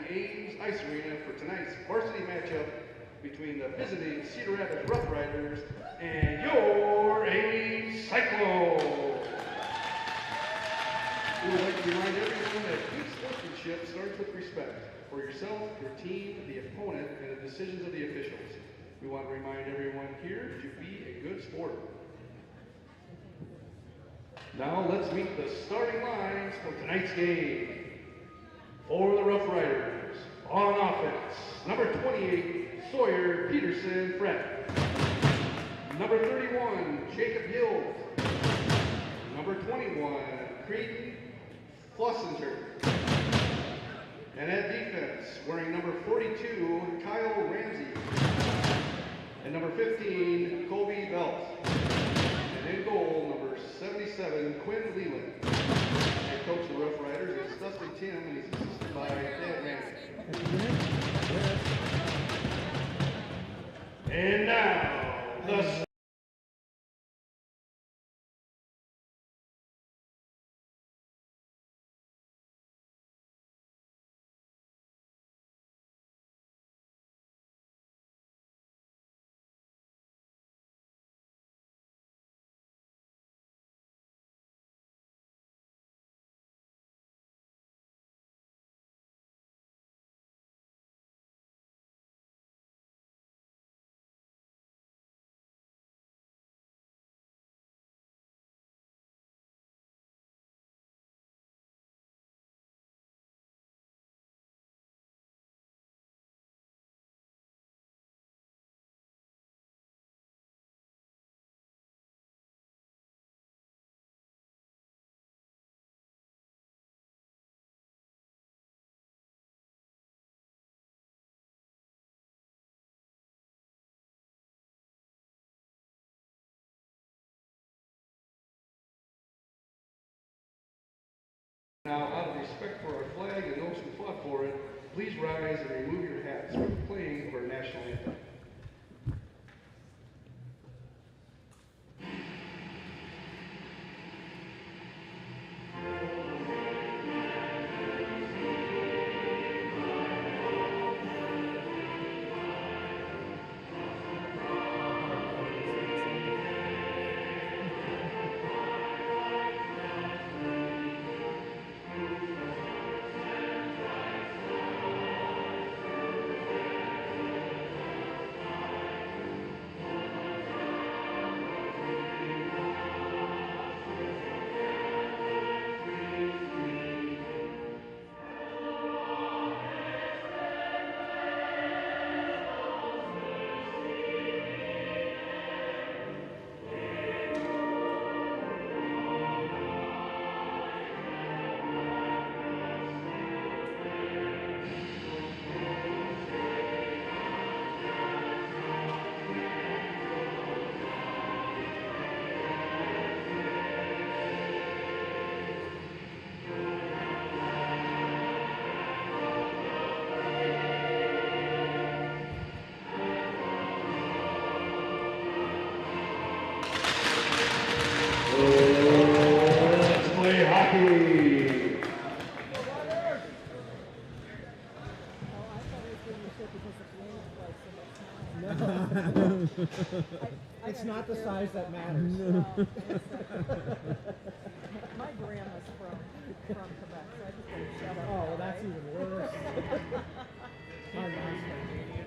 the Ames Ice Arena for tonight's varsity matchup between the visiting Cedar Rapids RoughRiders and your Ames Cyclones. We would like to remind everyone that good sportsmanship starts with respect for yourself, your team, the opponent, and the decisions of the officials. We want to remind everyone here to be a good sport. Now let's meet the starting lines for tonight's game. For the RoughRiders, on offense, number 28, Sawyer Peterson Fred. Number 31, Jacob Hill. Number 21, Creighton Flossenter. And at defense, wearing number 42, Kyle Ramsey. And number 15, Colby Belt. And in goal, number 77, Quinn Leland. Head coach of the RoughRiders is Dustin Tim, and he's assisted by Dan Ramsey. And now, the Now, out of respect for our flag and those who fought for it, please rise and remove your hats for the playing of our national anthem. Let's play hockey. No. It's not the size that matters. No. My grandma's from Quebec, so I just want to shut up. Oh, well, that's even worse. My mom's Canadian.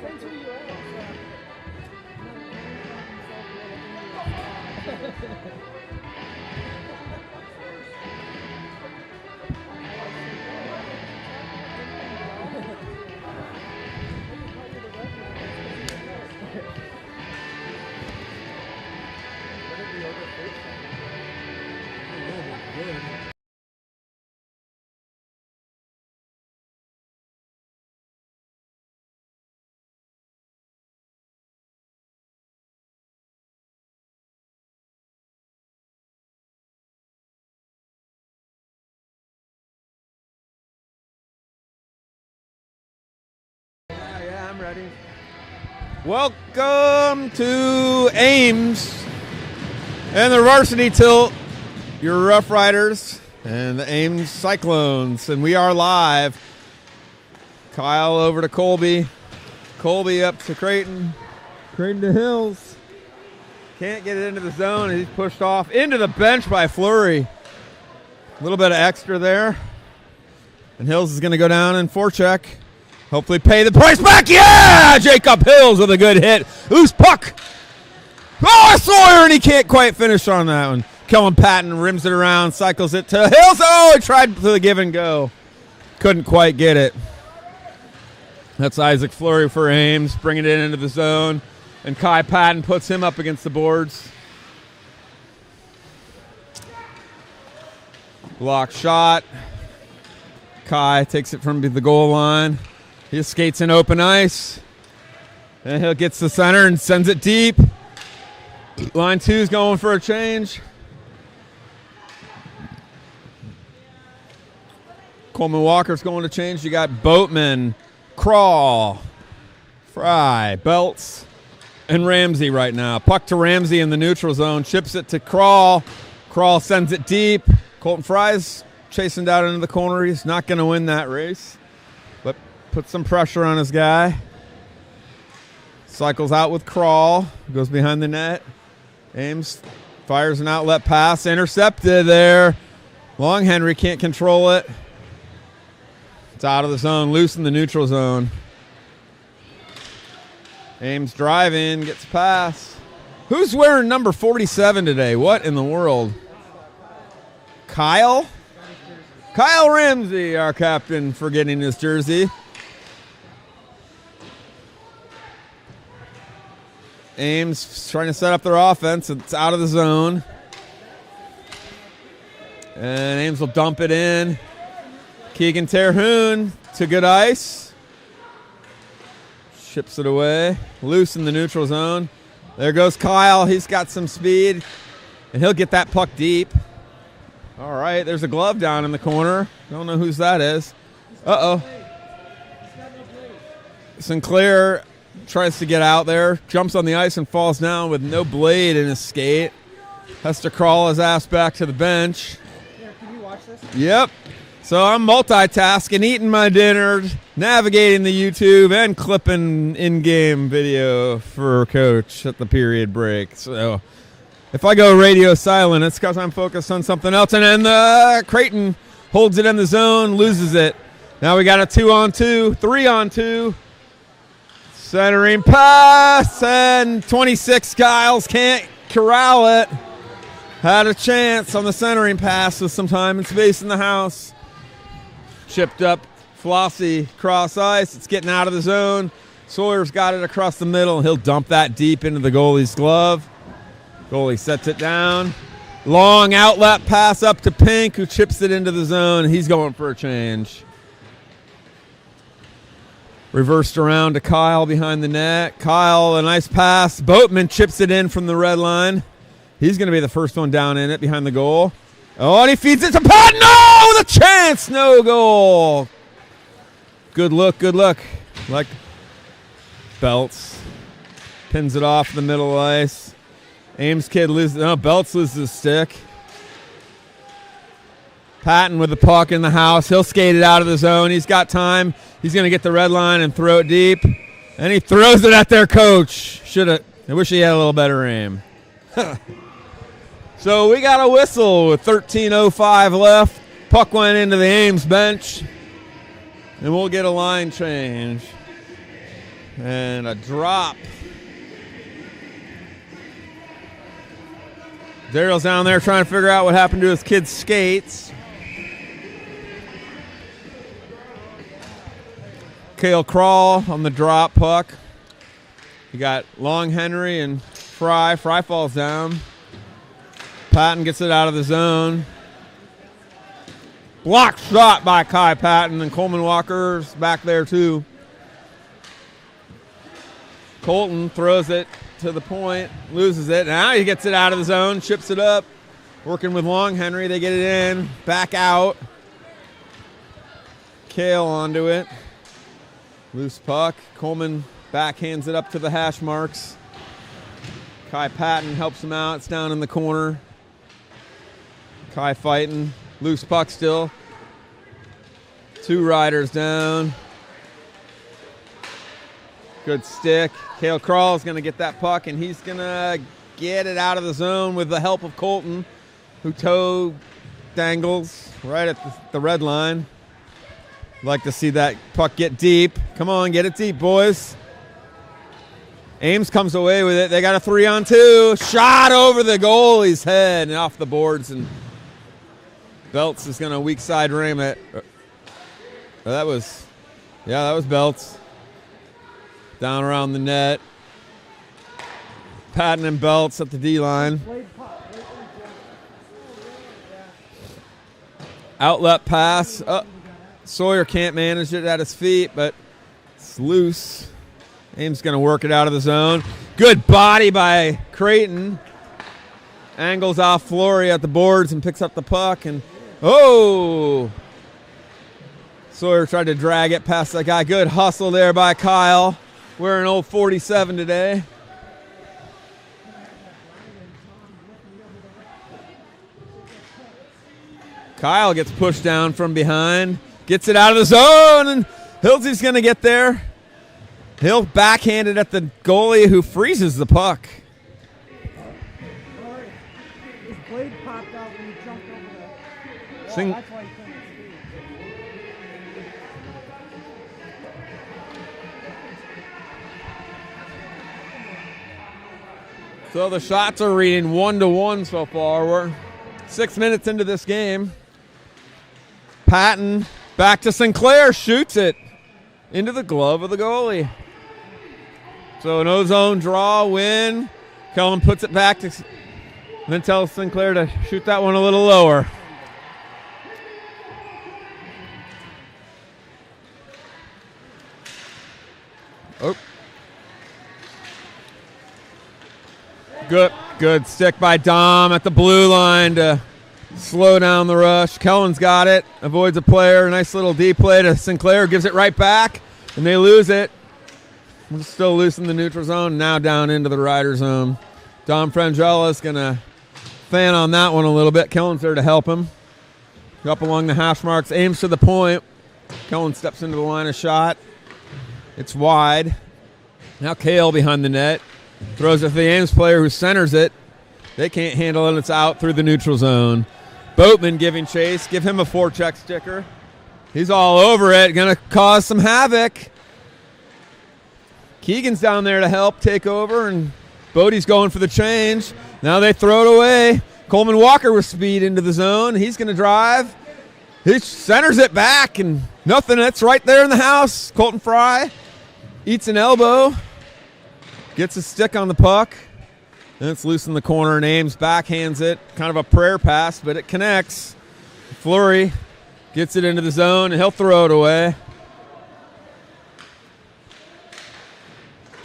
Same to you, Yeah, I'm ready. Welcome to Ames and the Varsity Tilt your Rough Riders and the Ames Cyclones, and we are live. Kyle over to Colby. Colby up to Creighton. Creighton to Hills. Can't get it into the zone. He's pushed off into the bench by Fleury. A little bit of extra there. And Hills is going to go down and forecheck. Hopefully pay the price back. Yeah! Jacob Hills with a good hit. Loose puck. Oh, Sawyer, and he can't quite finish on that one. Kellen Patton rims it around, cycles it to Hills. Oh, he tried to the give and go. Couldn't quite get it. That's Isaac Fleury for Ames, bringing it into the zone. And Kai Patton puts him up against the boards. Block shot. Kai takes it from the goal line. He skates in open ice. And he gets the center and sends it deep. Line 2's going for a change. Coleman Walker's going to change. You got Boatman, Crawl, Fry, Belts, and Ramsey right now. Puck to Ramsey in the neutral zone. Chips it to Crawl. Crawl sends it deep. Colton Fry's chasing down into the corner. He's not going to win that race, but put some pressure on his guy. Cycles out with Crawl. Goes behind the net. Ames fires an outlet pass. Intercepted there. Long Henry can't control it. It's out of the zone. Loose in the neutral zone. Ames driving. Gets a pass. Who's wearing number 47 today? What in the world? Kyle? Kyle Ramsey, our captain, for getting his jersey. Ames trying to set up their offense. It's out of the zone. And Ames will dump it in. Keegan Terhune to good ice. Ships it away. Loose in the neutral zone. There goes Kyle. He's got some speed. And he'll get that puck deep. All right, there's a glove down in the corner. Don't know whose that is. Uh-oh. Sinclair tries to get out there, jumps on the ice and falls down with no blade in his skate. Has to crawl his ass back to the bench. Here, can you watch this? Yep. So I'm multitasking, eating my dinner, navigating the YouTube, and clipping in-game video for Coach at the period break. So if I go radio silent, it's because I'm focused on something else. And then Creighton holds it in the zone, loses it. Now we got a 2-on-2, 3-on-2. Centering pass, and 26 Giles can't corral it. Had a chance on the centering pass with some time and space in the house. Chipped up Flossie cross ice. It's getting out of the zone. Sawyer's got it across the middle. He'll dump that deep into the goalie's glove. Goalie sets it down. Long outlet pass up to Pink, who chips it into the zone. He's going for a change. Reversed around to Kyle behind the net. Kyle, a nice pass. Boatman chips it in from the red line. He's going to be the first one down in it behind the goal. Oh, and he feeds it to Patton. No, the chance. No goal. Good look, good look. Like Belts. Pins it off the middle of ice. Ames kid loses. No, Belts loses his stick. Patton with the puck in the house. He'll skate it out of the zone. He's got time. He's going to get the red line and throw it deep. And he throws it at their coach. I wish he had a little better aim. So we got a whistle with 13:05 left. Puck went into the Ames bench. And we'll get a line change. And a drop. Daryl's down there trying to figure out what happened to his kid's skates. Cale Crawl on the drop puck. You got Long Henry and Fry. Fry falls down. Patton gets it out of the zone. Block shot by Kai Patton, and Coleman Walker's back there too. Colton throws it to the point, loses it. Now he gets it out of the zone, chips it up. Working with Long Henry, they get it in, back out. Cale onto it. Loose puck. Coleman backhands it up to the hash marks. Kai Patton helps him out. It's down in the corner. Kai fighting. Loose puck still. 2 riders down. Good stick. Cale Crawl's going to get that puck, and he's going to get it out of the zone with the help of Colton, who toe dangles right at the red line. Like to see that puck get deep. Come on, get it deep, boys. Ames comes away with it. They got a 3-on-2. Shot over the goalie's head and off the boards, and Belts is going to weak side ram it. That was Belts. Down around the net. Patton and Belts at the D-line. Outlet pass. Sawyer can't manage it at his feet, but it's loose. Ames going to work it out of the zone. Good body by Creighton. Angles off Flory at the boards and picks up the puck. And, Sawyer tried to drag it past that guy. Good hustle there by Kyle. Wearing old 47 today. Kyle gets pushed down from behind. Gets it out of the zone, and Hilsey's going to get there. He'll backhand it at the goalie, who freezes the puck. His blade popped out when he jumped over the wall. That's why he couldn't speed. So the shots are reading 1-1 so far. We're 6 minutes into this game. Patton back to Sinclair, shoots it into the glove of the goalie. So no zone draw, win. Kellen puts it back to, then tells Sinclair to shoot that one a little lower. Good stick by Dom at the blue line to slow down the rush. Kellen's got it, avoids a player. Nice little D play to Sinclair, gives it right back, and they lose it. We're still loose in the neutral zone, now down into the rider zone. Dom Frangella's going to fan on that one a little bit. Kellen's there to help him. Up along the hash marks, aims to the point. Kellen steps into the line of shot. It's wide. Now Cale behind the net. Throws it to the Ames player, who centers it. They can't handle it. It's out through the neutral zone. Boatman giving chase. Give him a forecheck sticker. He's all over it. Going to cause some havoc. Keegan's down there to help take over, and Bodie's going for the change. Now they throw it away. Coleman Walker with speed into the zone. He's going to drive. He centers it back, and nothing. That's right there in the house. Colton Fry eats an elbow. Gets a stick on the puck. And it's loose in the corner, and Ames backhands it. Kind of a prayer pass, but it connects. Fleury gets it into the zone, and he'll throw it away.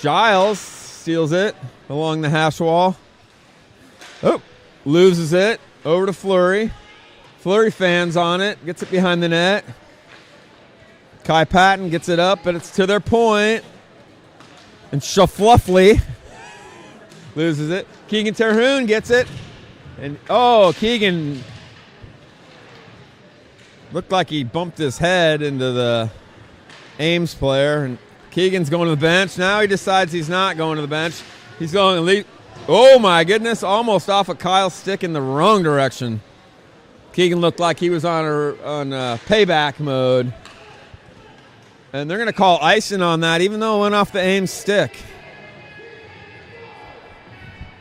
Giles steals it along the hash wall. Loses it. Over to Fleury. Fleury fans on it. Gets it behind the net. Kai Patton gets it up, but it's to their point. And Schafluffley loses it. Keegan Terhune gets it. And, Keegan looked like he bumped his head into the Ames player. And Keegan's going to the bench. Now he decides he's not going to the bench. He's going to leave. Oh, my goodness. Almost off of Kyle's stick in the wrong direction. Keegan looked like he was on payback mode. And they're going to call icing on that, even though it went off the Ames stick.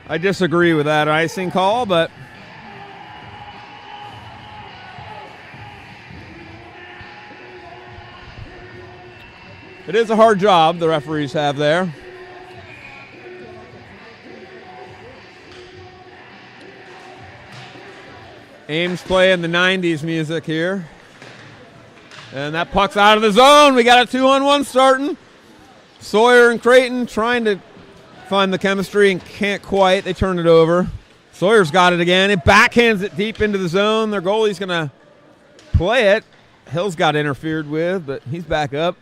I disagree with that icing call, but it is a hard job the referees have there. Ames playing the 90s music here. And that puck's out of the zone. We got a 2-on-1 starting. Sawyer and Creighton trying to find the chemistry and can't quite. They turn it over. Sawyer's got it again. It backhands it deep into the zone. Their goalie's going to play it. Hill's got interfered with, but he's back up.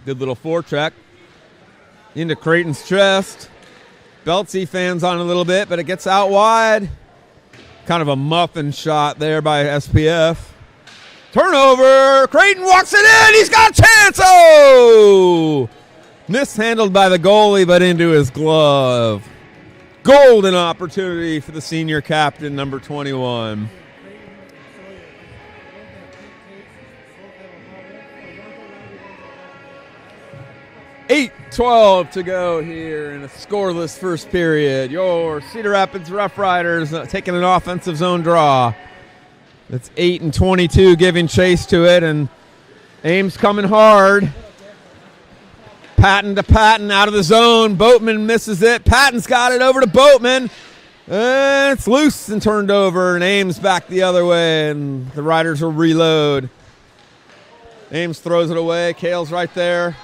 Good little forecheck into Creighton's chest. Beltsy fans on a little bit, but it gets out wide. Kind of a muffin shot there by SPF. Turnover. Creighton walks it in. He's got a chance. Oh! Mishandled by the goalie, but into his glove. Golden opportunity for the senior captain, number 21. 8:12 to go here in a scoreless first period. Your Cedar Rapids RoughRiders taking an offensive zone draw. It's 8-22 giving chase to it, and Ames coming hard. Patton to Patton out of the zone. Boatman misses it. Patton's got it over to Boatman. And it's loose and turned over, and Ames back the other way, and the Riders will reload. Ames throws it away. Kale's right there.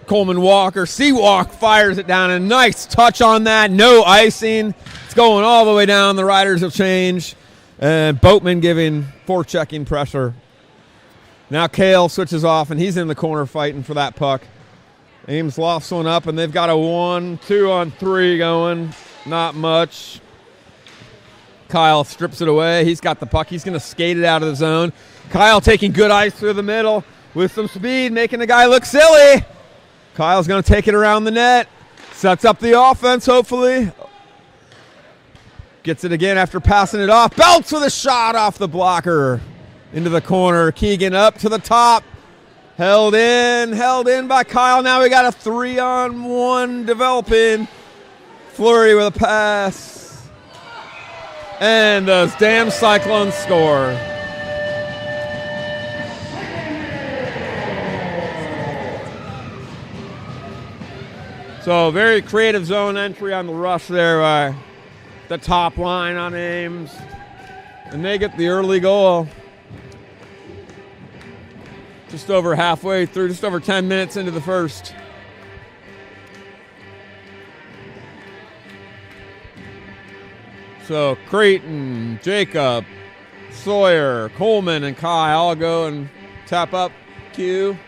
Coleman Walker, Seawalk fires it down. A nice touch on that. No icing. It's going all the way down. The Riders have changed. And Boatman giving forechecking pressure. Now Kale switches off, and he's in the corner fighting for that puck. Ames lofts one up, and they've got a 1-2-on-3 going. Not much. Kyle strips it away. He's got the puck. He's going to skate it out of the zone. Kyle taking good ice through the middle with some speed, making the guy look silly. Kyle's going to take it around the net. Sets up the offense, hopefully. Gets it again after passing it off. Belts with a shot off the blocker. Into the corner. Keegan up to the top. Held in by Kyle. Now we got a 3-on-1 developing. Fleury with a pass. And those damn Cyclones score. So very creative zone entry on the rush there by the top line on Ames. And they get the early goal. Just over halfway through, just over 10 minutes into the first. So Creighton, Jacob, Sawyer, Coleman, and Kai all go and tap up Q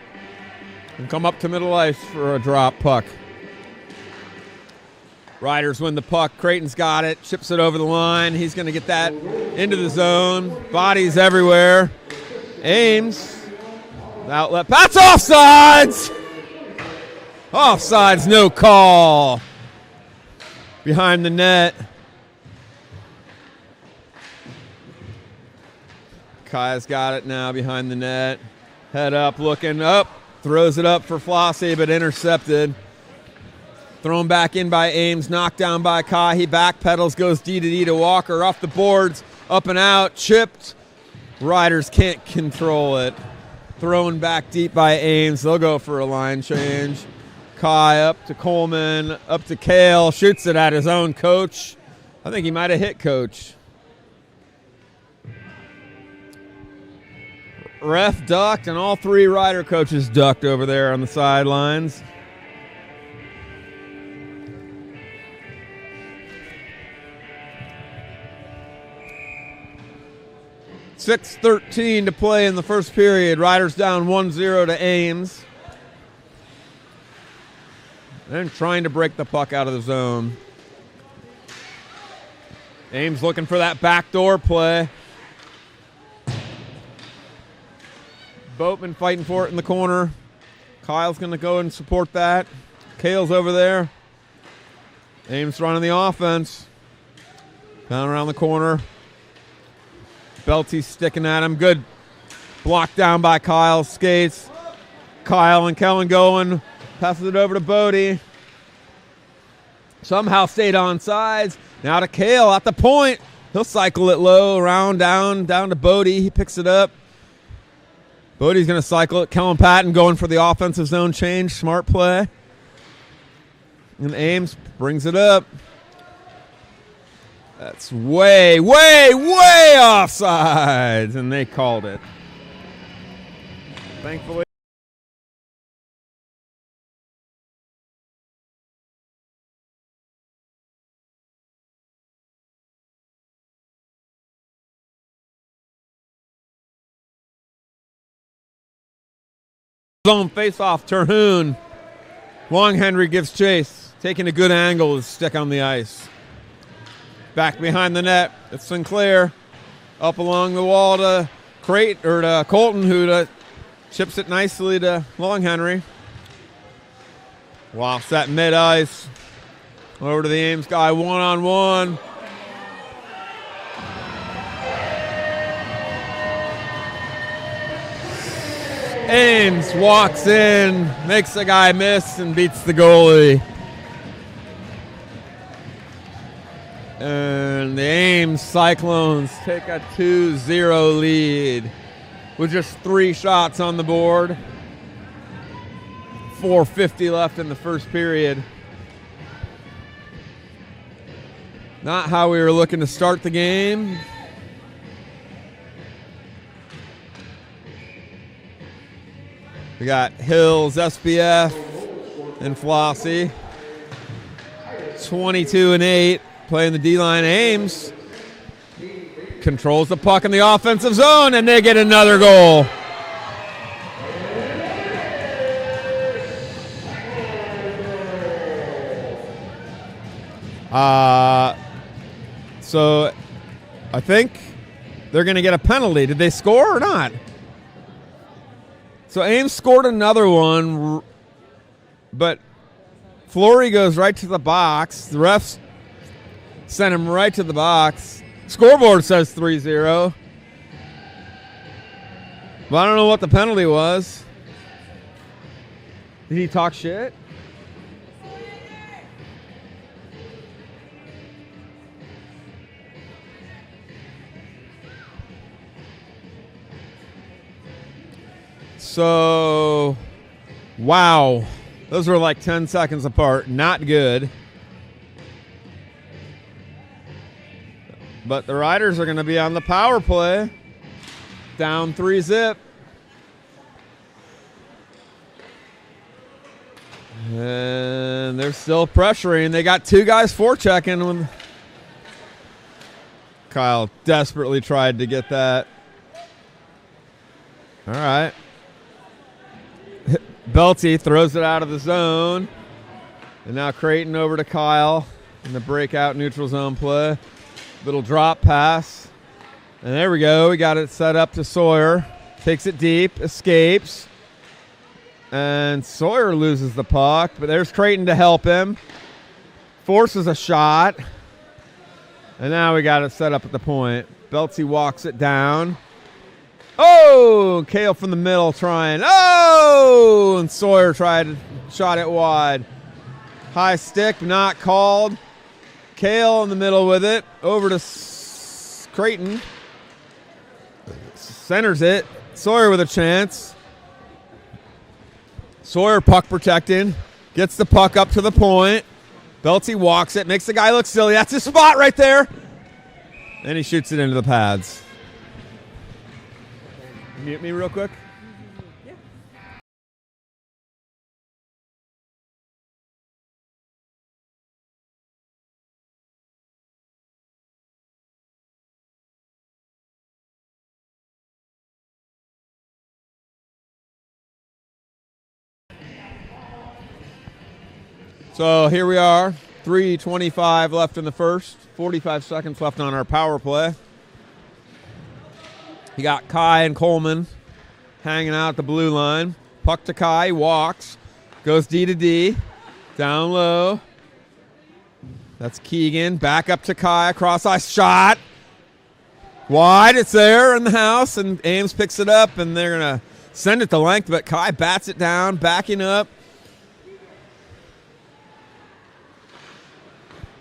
and come up to middle ice for a drop puck. Riders win the puck. Creighton's got it. Chips it over the line. He's going to get that into the zone. Bodies everywhere. Ames. Outlet. That's offsides! Offsides, no call. Behind the net. Kai's got it now behind the net. Head up, looking up. Throws it up for Flossie, but intercepted. Thrown back in by Ames, knocked down by Kai. He backpedals, goes D to Walker, off the boards, up and out, chipped. Riders can't control it. Thrown back deep by Ames. They'll go for a line change. Kai up to Coleman, up to Kale, shoots it at his own coach. I think he might have hit coach. Ref ducked, and all three Rider coaches ducked over there on the sidelines. .6:13 to play in the first period. Riders down 1-0 to Ames. And trying to break the puck out of the zone. Ames looking for that backdoor play. Boatman fighting for it in the corner. Kyle's going to go and support that. Kale's over there. Ames running the offense. Down around the corner. Belty's sticking at him. Good block down by Kyle. Skates. Kyle and Kellen going. Passes it over to Bodie. Somehow stayed on sides. Now to Kale at the point. He'll cycle it low, around, down to Bodie. He picks it up. Bodie's going to cycle it. Kellen Patton going for the offensive zone change. Smart play. And Ames brings it up. That's way offsides, and they called it. Thankfully. Zone face-off, Terhune. Long Henry gives chase. Taking a good angle to stick on the ice. Back behind the net, it's Sinclair. Up along the wall to to Colton, who chips it nicely to Long Henry. Lofts that mid-ice. Over to the Ames guy, one-on-one. Ames walks in, makes the guy miss, and beats the goalie. And the Ames Cyclones take a 2-0 lead with just 3 shots on the board. 4:50 left in the first period. Not how we were looking to start the game. We got Hills, SBF, and Flossie. 22-8, playing the D-line. Ames controls the puck in the offensive zone, and they get another goal. So I think they're going to get a penalty. Did they score or not? So Ames scored another one, but Flory goes right to the box. The refs sent him right to the box. Scoreboard says 3-0. But I don't know what the penalty was. Did he talk shit? So, wow. Those were like 10 seconds apart. Not good. But the Riders are going to be on the power play. Down 3-0. And they're still pressuring. They got 2 guys forechecking when Kyle desperately tried to get that. All right. Belty throws it out of the zone. And now Creighton over to Kyle in the breakout neutral zone play. Little drop pass. And there we go. We got it set up to Sawyer. Takes it deep. Escapes. And Sawyer loses the puck. But there's Creighton to help him. Forces a shot. And now we got it set up at the point. Belty walks it down. Oh, Kale from the middle trying. Oh, and Sawyer shot it wide. High stick, not called. Kale in the middle with it. Over to Creighton. Centers it. Sawyer with a chance. Sawyer puck protecting. Gets the puck up to the point. Belty walks it. Makes the guy look silly. That's his spot right there. And he shoots it into the pads. Mute me real quick. Yeah. So here we are, 3:25 left in the first, 45 seconds left on our power play. You got Kai and Coleman hanging out at the blue line. Puck to Kai, walks, goes D to D, down low. That's Keegan, back up to Kai, cross ice shot. Wide, it's there in the house, and Ames picks it up, and they're going to send it to length, but Kai bats it down, backing up.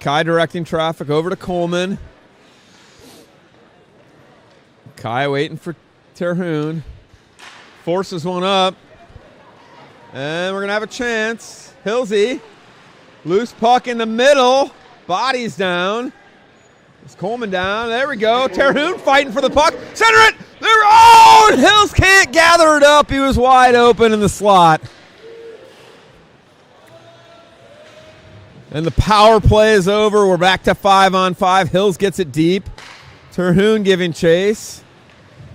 Kai directing traffic over to Coleman. Kai waiting for Terhune. Forces one up. And we're going to have a chance. Hilsey. Loose puck in the middle. Bodies down. It's Coleman down. There we go. Terhune fighting for the puck. Center it. There. Oh, and Hills can't gather it up. He was wide open in the slot. And the power play is over. We're back to 5-on-5. Hills gets it deep. Terhune giving chase.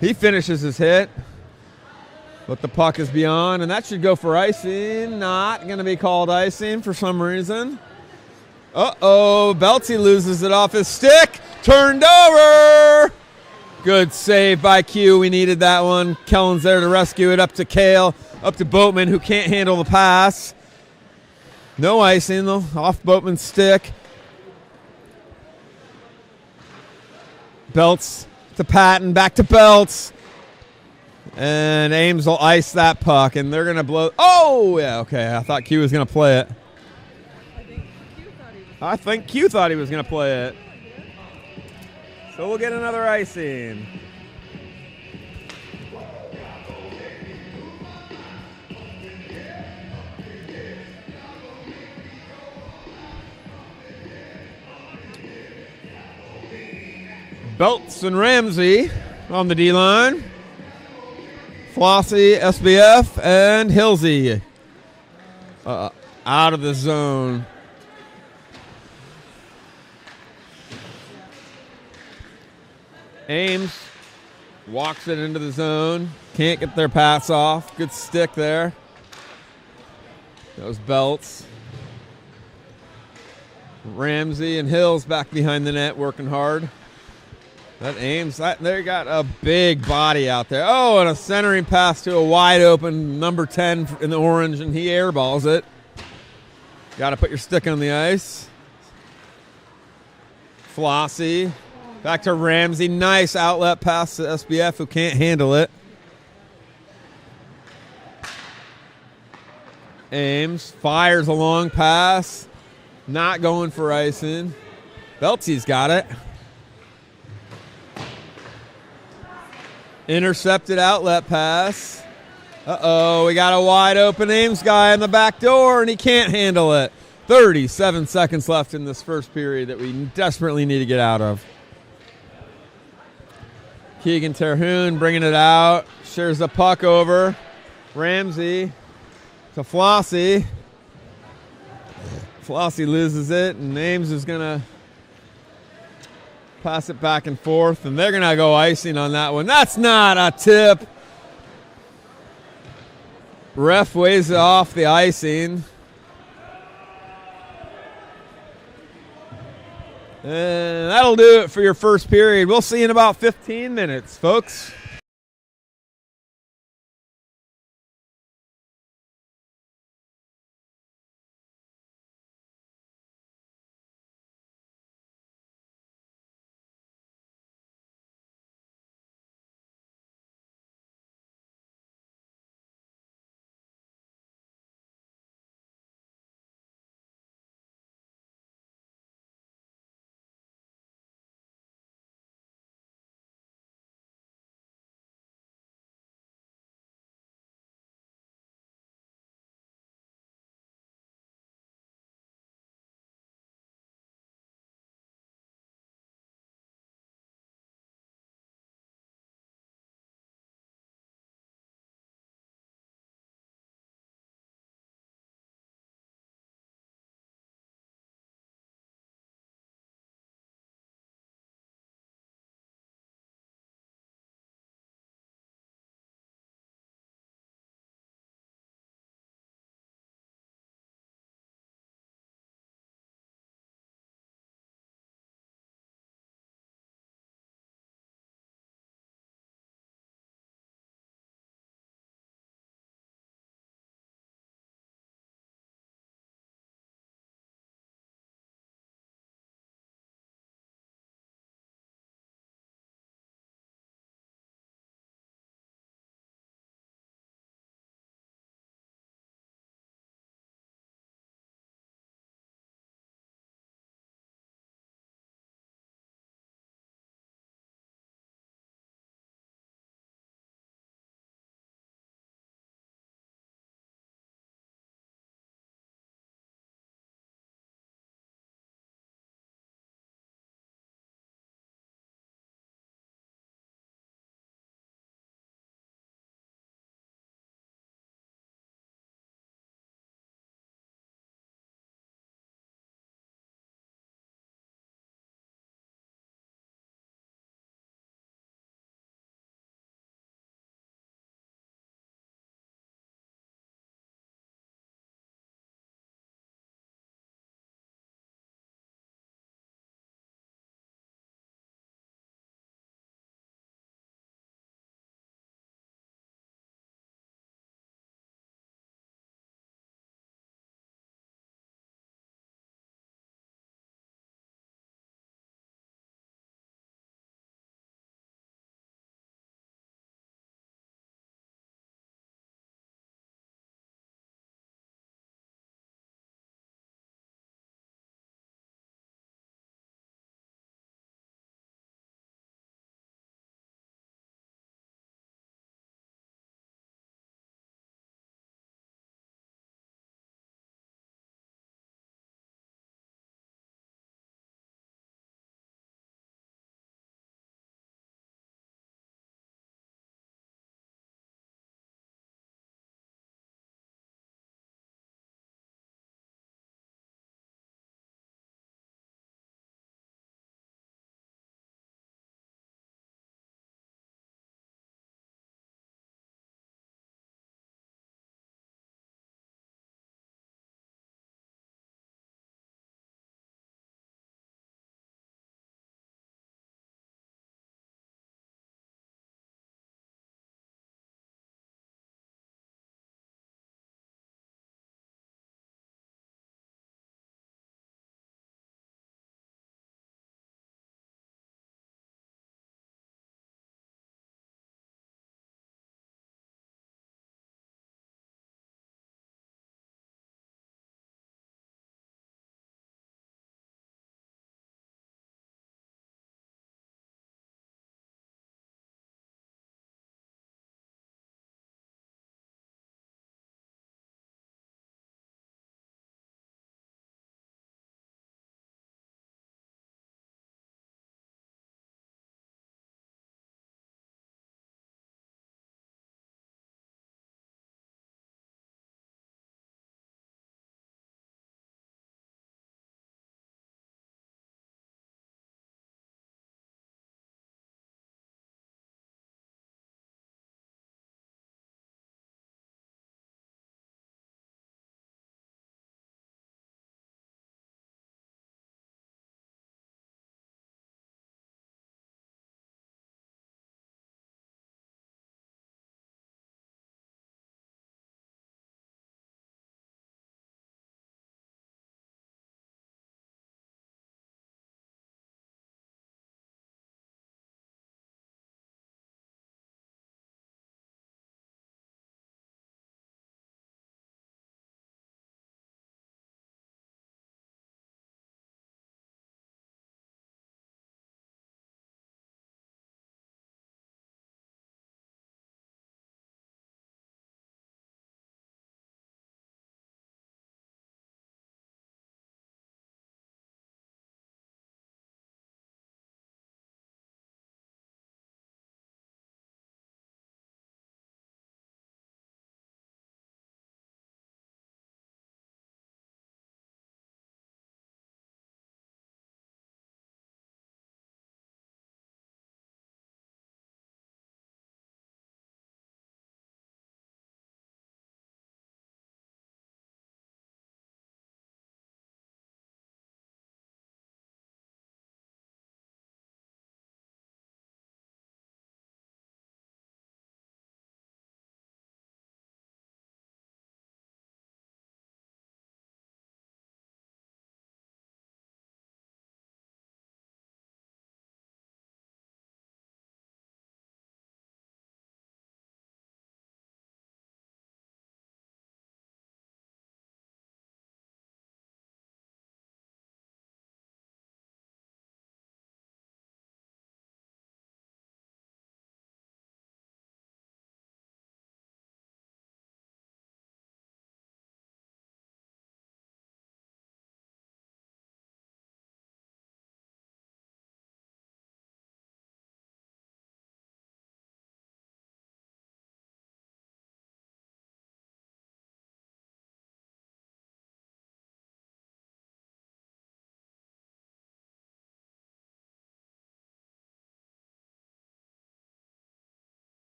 He finishes his hit. But the puck is beyond, and that should go for icing. Not going to be called icing for some reason. Uh-oh, Beltsy loses it off his stick. Turned over. Good save by Q. We needed that one. Kellen's there to rescue it. Up to Kale. Up to Boatman, who can't handle the pass. No icing, though. Off Boatman's stick. Belts to Patton. Back to Belts. And Ames will ice that puck, and they're going to blow. Oh, yeah, okay. I thought Q was going to play it. I think Q thought he was going to play it. So we'll get another icing. Belts and Ramsey on the D-line. Flossie, SBF, and Hilsey out of the zone. Ames walks it into the zone. Can't get their pass off. Good stick there. Those Belts. Ramsey and Hills back behind the net working hard. That Ames, they got a big body out there. Oh, and a centering pass to a wide open number 10 in the orange, and he airballs it. Got to put your stick on the ice. Flossie. Back to Ramsey. Nice outlet pass to SBF, who can't handle it. Ames fires a long pass. Not going for icing. Beltsy's got it. Intercepted outlet pass. Uh-oh, we got a wide open Ames guy in the back door, and he can't handle it. 37 seconds left in this first period that we desperately need to get out of. Keegan Terhune bringing it out. Shares the puck over. Ramsey to Flossie. Flossie loses it, and Ames is going to pass it back and forth, and they're going to go icing on that one. That's not a tip. Ref waves off the icing. And that'll do it for your first period. We'll see you in about 15 minutes, folks.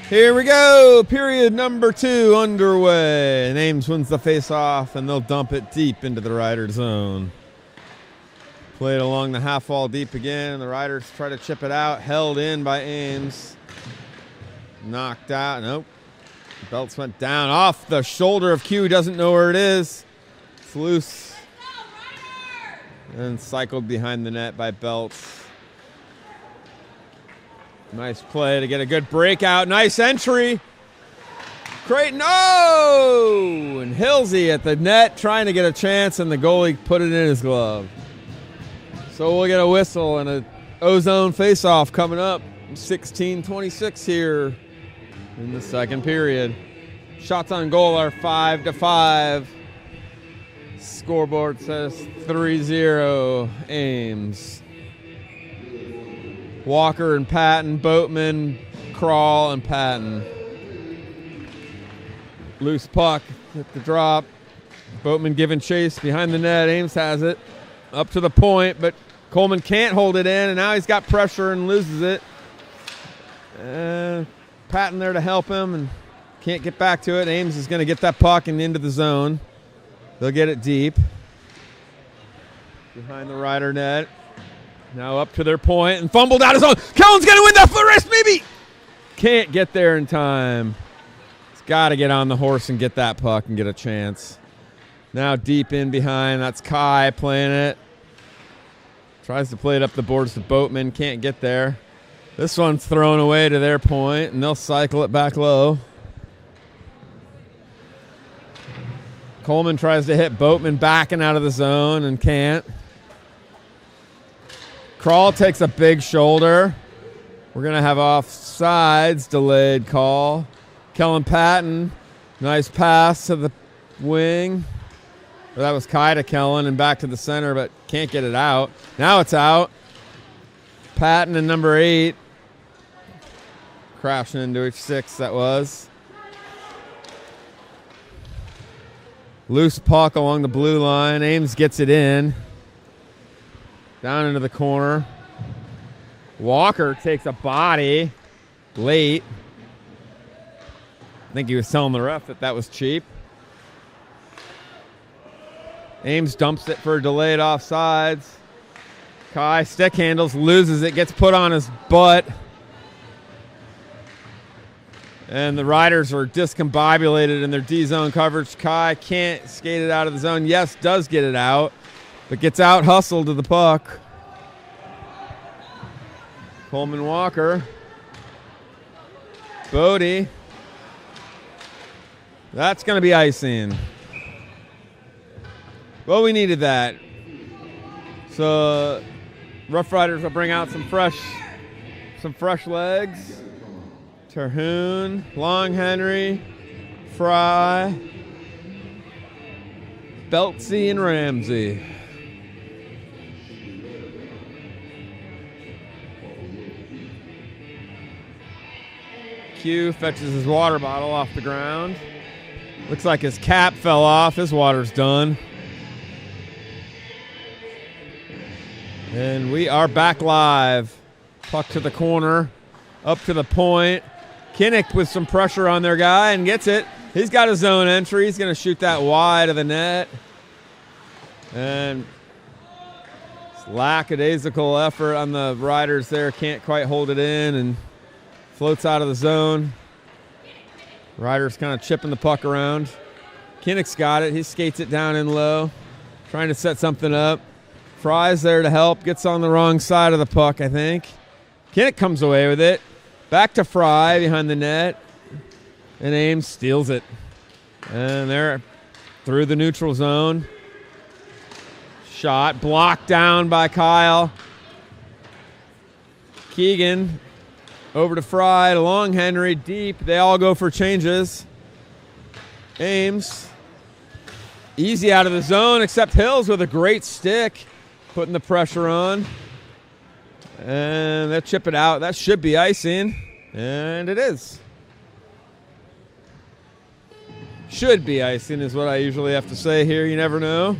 Here we go. Period number 2 underway. And Ames wins the face-off, and they'll dump it deep into the Rider zone. Played along the half wall deep again, and the Riders try to chip it out. Held in by Ames. Knocked out. Nope. Belts went down off the shoulder of Q. Doesn't know where it is. It's loose. And cycled behind the net by Belts. Nice play to get a good breakout. Nice entry. Creighton, oh! And Hilsey at the net trying to get a chance, and the goalie put it in his glove. So we'll get a whistle and a O-zone face-off coming up. 16:26 here in the second period. Shots on goal are 5-5. Scoreboard says 3-0 Ames. Walker and Patton, Boatman, Crawl, and Patton. Loose puck at the drop. Boatman giving chase behind the net. Ames has it up to the point, but Coleman can't hold it in, and now he's got pressure and loses it. Patton there to help him and can't get back to it. Ames is going to get that puck and into the zone. They'll get it deep. Behind the Rider net. Now up to their point and fumbled out his own. Kellen's going to win that foot race, maybe. Can't get there in time. He's got to get on the horse and get that puck and get a chance. Now deep in behind. That's Kai playing it. Tries to play it up the boards to Boatman. Can't get there. This one's thrown away to their point, and they'll cycle it back low. Coleman tries to hit Boatman backing out of the zone and can't. Crawl takes a big shoulder. We're going to have offsides, delayed call. Kellen Patton, nice pass to the wing. Well, that was Kai to Kellen and back to the center, but can't get it out. Now it's out. Patton and number 8. Crashing into each 6, that was. Loose puck along the blue line. Ames gets it in. Down into the corner. Walker takes a body late. I think he was telling the ref that was cheap. Ames dumps it for delayed offsides. Kai stick handles, loses it, gets put on his butt. And the Riders are discombobulated in their D-zone coverage. Kai can't skate it out of the zone. Yes, does get it out, but gets out hustled to the puck. Coleman Walker. Bodie. That's going to be icing. Well, we needed that. So Rough Riders will bring out some fresh legs. Terhune, Long Henry, Fry, Beltsy, and Ramsey. Q fetches his water bottle off the ground. Looks like his cap fell off. His water's done. And we are back live. Puck to the corner. Up to the point. Kinnick with some pressure on their guy and gets it. He's got his own entry. He's going to shoot that wide of the net. And lackadaisical effort on the Riders there. Can't quite hold it in and floats out of the zone. Riders kind of chipping the puck around. Kinnick's got it. He skates it down in low. Trying to set something up. Fry's there to help. Gets on the wrong side of the puck, I think. Kinnick comes away with it. Back to Fry behind the net. And Ames steals it. And they're through the neutral zone. Shot blocked down by Kyle. Keegan over to Fry, to Long Henry, deep. They all go for changes. Ames easy out of the zone, except Hills with a great stick, putting the pressure on. And they'll chip it out. That should be icing. And it is. Should be icing is what I usually have to say here. You never know.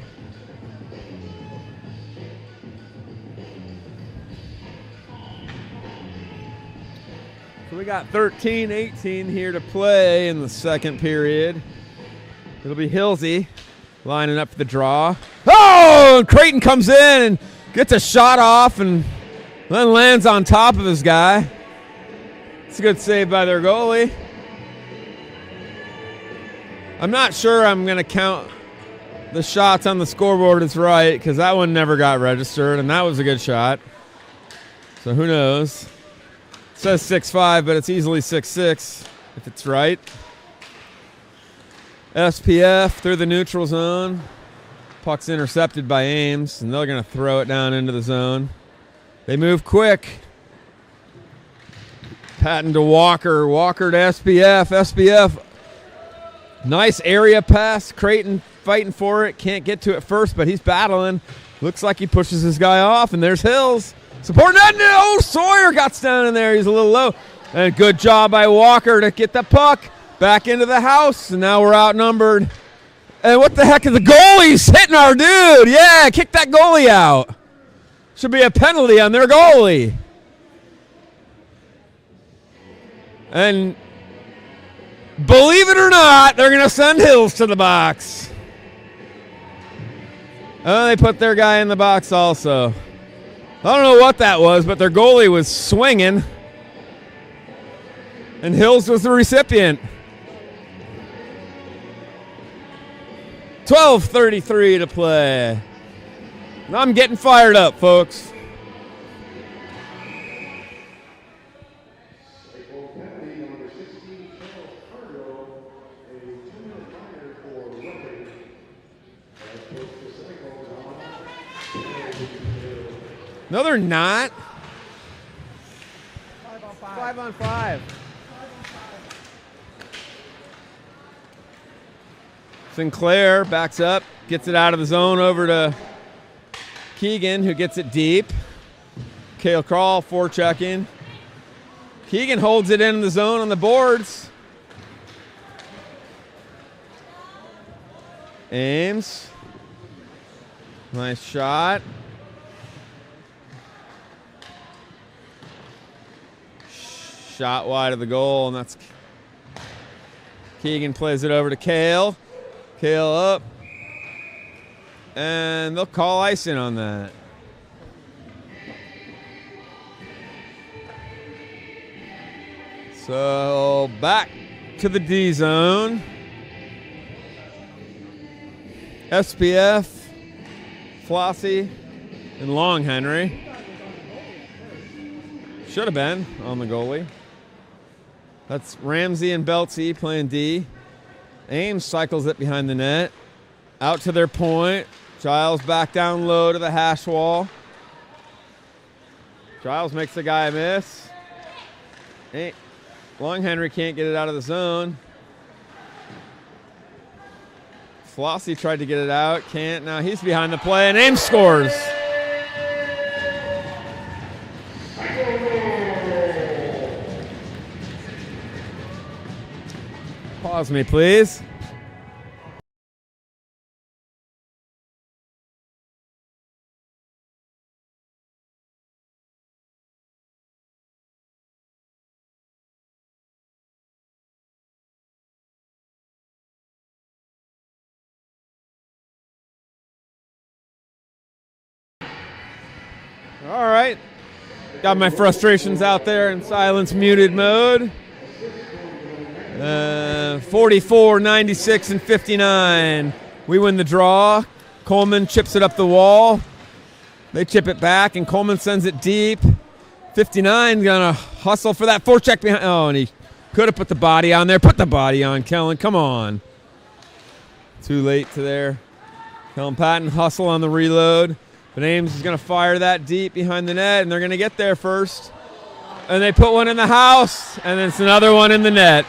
So we got 13-18 here to play in the second period. It'll be Hilsey lining up for the draw. Oh, and Creighton comes in and gets a shot off and then lands on top of his guy. It's a good save by their goalie. I'm not sure I'm going to count the shots on the scoreboard as right because that one never got registered, and that was a good shot. So who knows? It says 6-5, but it's easily 6-6 if it's right. SPF through the neutral zone. Puck's intercepted by Ames, and they're going to throw it down into the zone. They move quick. Patton to Walker. Walker to SPF. SPF. Nice area pass. Creighton fighting for it. Can't get to it first, but he's battling. Looks like he pushes his guy off, and there's Hills. Supporting that. No, Sawyer got down in there. He's a little low. And good job by Walker to get the puck back into the house, and now we're outnumbered. And what the heck is the goalie's hitting our dude? Yeah, kick that goalie out. Should be a penalty on their goalie. And believe it or not, they're going to send Hills to the box. Oh, they put their guy in the box also. I don't know what that was, but their goalie was swinging. And Hills was the recipient. 12:33 to play. I'm getting fired up, folks. No, they're not. 5 on 5. Sinclair backs up, gets it out of the zone over to Keegan, who gets it deep. Kale Crawl forechecking. Keegan holds it in the zone on the boards. Ames. Nice shot. Shot wide of the goal, and that's Keegan plays it over to Kale. Kale up. And they'll call icing on that. So back to the D zone. SPF, Flossie, and Long Henry. Should have been on the goalie. That's Ramsey and Beltsy playing D. Ames cycles it behind the net. Out to their point. Giles back down low to the hash wall. Giles makes the guy miss. Long Henry can't get it out of the zone. Flossie tried to get it out. Can't. Now he's behind the play, and Ames scores. Pause me, please. All right. Got my frustrations out there in silence muted mode. 44, 96, and 59. We win the draw. Coleman chips it up the wall. They chip it back, and Coleman sends it deep. 59 gonna hustle for that forecheck behind. Oh, and he could have put the body on there. Put the body on, Kellen. Come on. Too late to there. Kellen Patton hustle on the reload. But Ames is going to fire that deep behind the net, and they're going to get there first. And they put one in the house, and then it's another one in the net.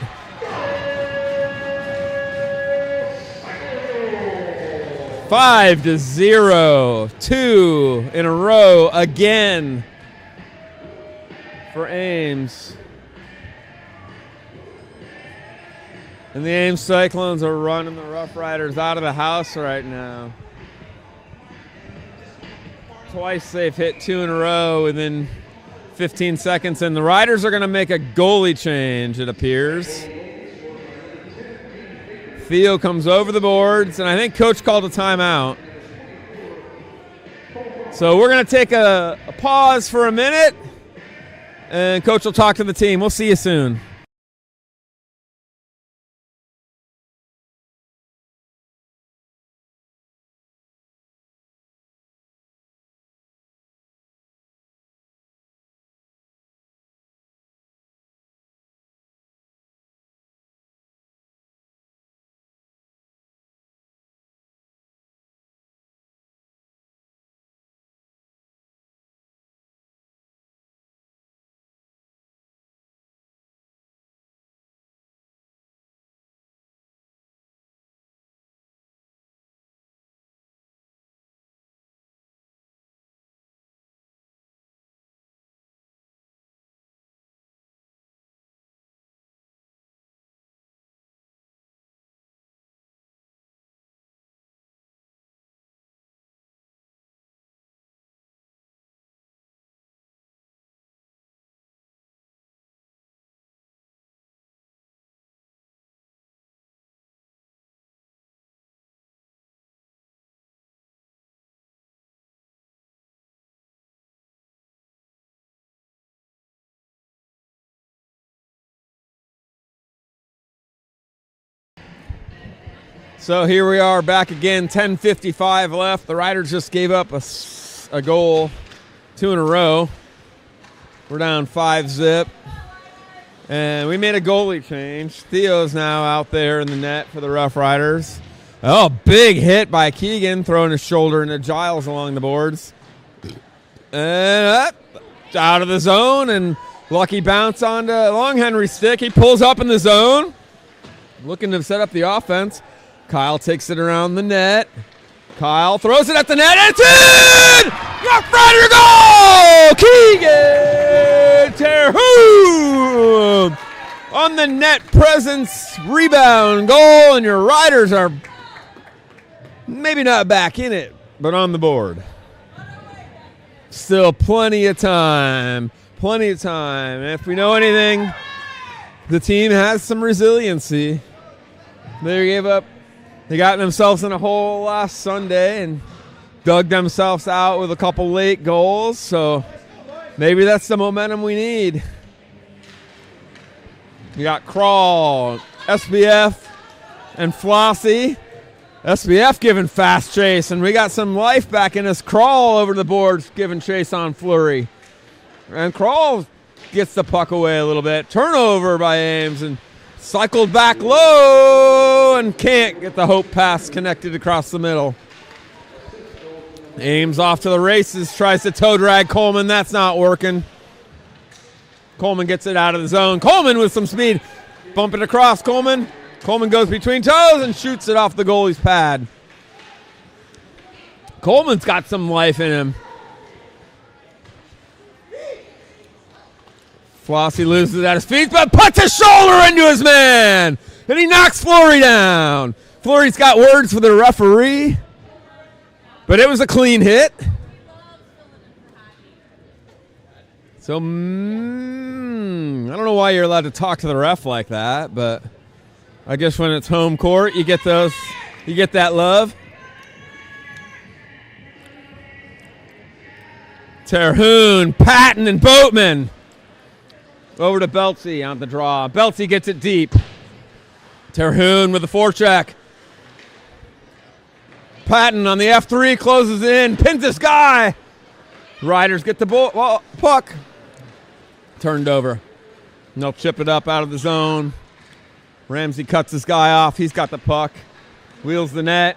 Five to 0. 2 in a row again for Ames. And the Ames Cyclones are running the RoughRiders out of the house right now. Twice they've hit 2 in a row within 15 seconds, and the Riders are going to make a goalie change, it appears. Theo comes over the boards, and I think Coach called a timeout. So we're going to take a pause for a minute, and Coach will talk to the team. We'll see you soon. So here we are back again, 10:55 left. The Riders just gave up a goal, 2 in a row. We're down 5-0. And we made a goalie change. Theo's now out there in the net for the RoughRiders. Oh, big hit by Keegan, throwing his shoulder into Giles along the boards. And out of the zone, and lucky bounce onto Long Henry's stick. He pulls up in the zone, looking to set up the offense. Kyle takes it around the net. Kyle throws it at the net. It's in! RoughRider goal! Keegan Terhune on the net presence, rebound, goal, and your Riders are maybe not back in it, but on the board. Still plenty of time. Plenty of time. And if we know anything, the team has some resiliency. They got themselves in a hole last Sunday and dug themselves out with a couple late goals, so maybe that's the momentum we need. We got Crawl, SBF, and Flossie. SBF giving fast chase, and we got some life back in this. Crawl over the boards giving chase on Fleury. And Crawl gets the puck away a little bit. Turnover by Ames, and cycled back low and can't get the hope pass connected across the middle. Ames off to the races, tries to toe drag Coleman. That's not working. Coleman gets it out of the zone. Coleman with some speed. Bump it across Coleman. Coleman goes between toes and shoots it off the goalie's pad. Coleman's got some life in him. Flossie loses it at his feet, but puts his shoulder into his man. And he knocks Fleury down. Fleury's got words for the referee, but it was a clean hit. So, I don't know why you're allowed to talk to the ref like that, but I guess when it's home court, you get that love. Terhune, Patton, and Boatman. Over to Beltsy on the draw. Beltsy gets it deep. Terhune with the forecheck. Patton on the F3 closes in, pins this guy. Riders get the puck. Turned over. And they'll chip it up out of the zone. Ramsey cuts this guy off. He's got the puck. Wheels the net.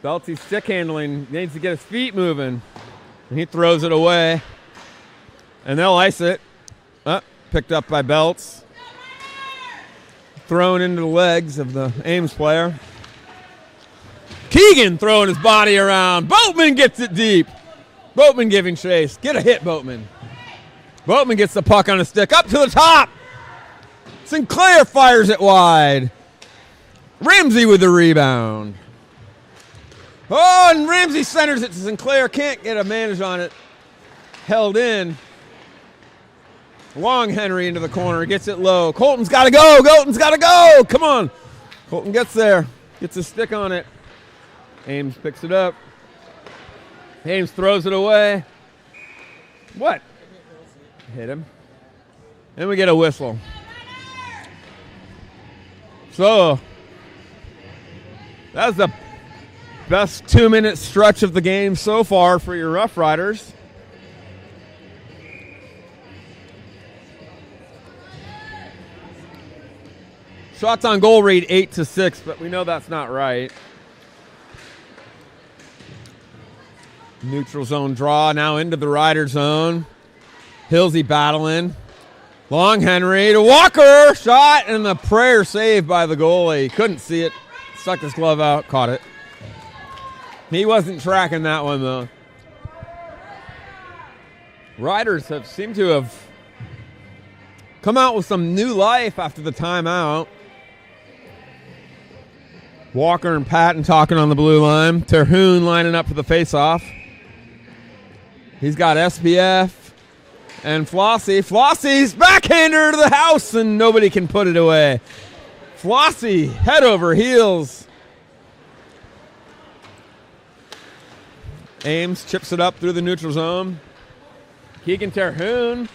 Beltsy's stick handling. Needs to get his feet moving. And he throws it away. And they'll ice it. Picked up by Belts. Thrown into the legs of the Ames player. Keegan throwing his body around. Boatman gets it deep. Boatman giving chase. Get a hit, Boatman. Boatman gets the puck on a stick. Up to the top. Sinclair fires it wide. Ramsey with the rebound. Oh, and Ramsey centers it to Sinclair. Can't get a manage on it. held in. Long Henry into the corner, gets it low. Colton's got to go. Colton's got to go. Come on. Colton gets there, gets his stick on it. Ames picks it up. Ames throws it away. What? Hit him. And we get a whistle. So, that's the best 2-minute stretch of the game so far for your Rough Riders. Shots on goal read 8-6, but we know that's not right. Neutral zone draw now into the Rider zone. Hillsy battling. Long Henry to Walker. Shot and the prayer saved by the goalie. Couldn't see it. Stuck his glove out. Caught it. He wasn't tracking that one, though. Riders seemed to have come out with some new life after the timeout. Walker and Patton talking on the blue line. Terhune lining up for the faceoff. He's got SBF and Flossie. Flossie's backhander to the house, and nobody can put it away. Flossie, head over heels. Ames chips it up through the neutral zone. Keegan Terhune.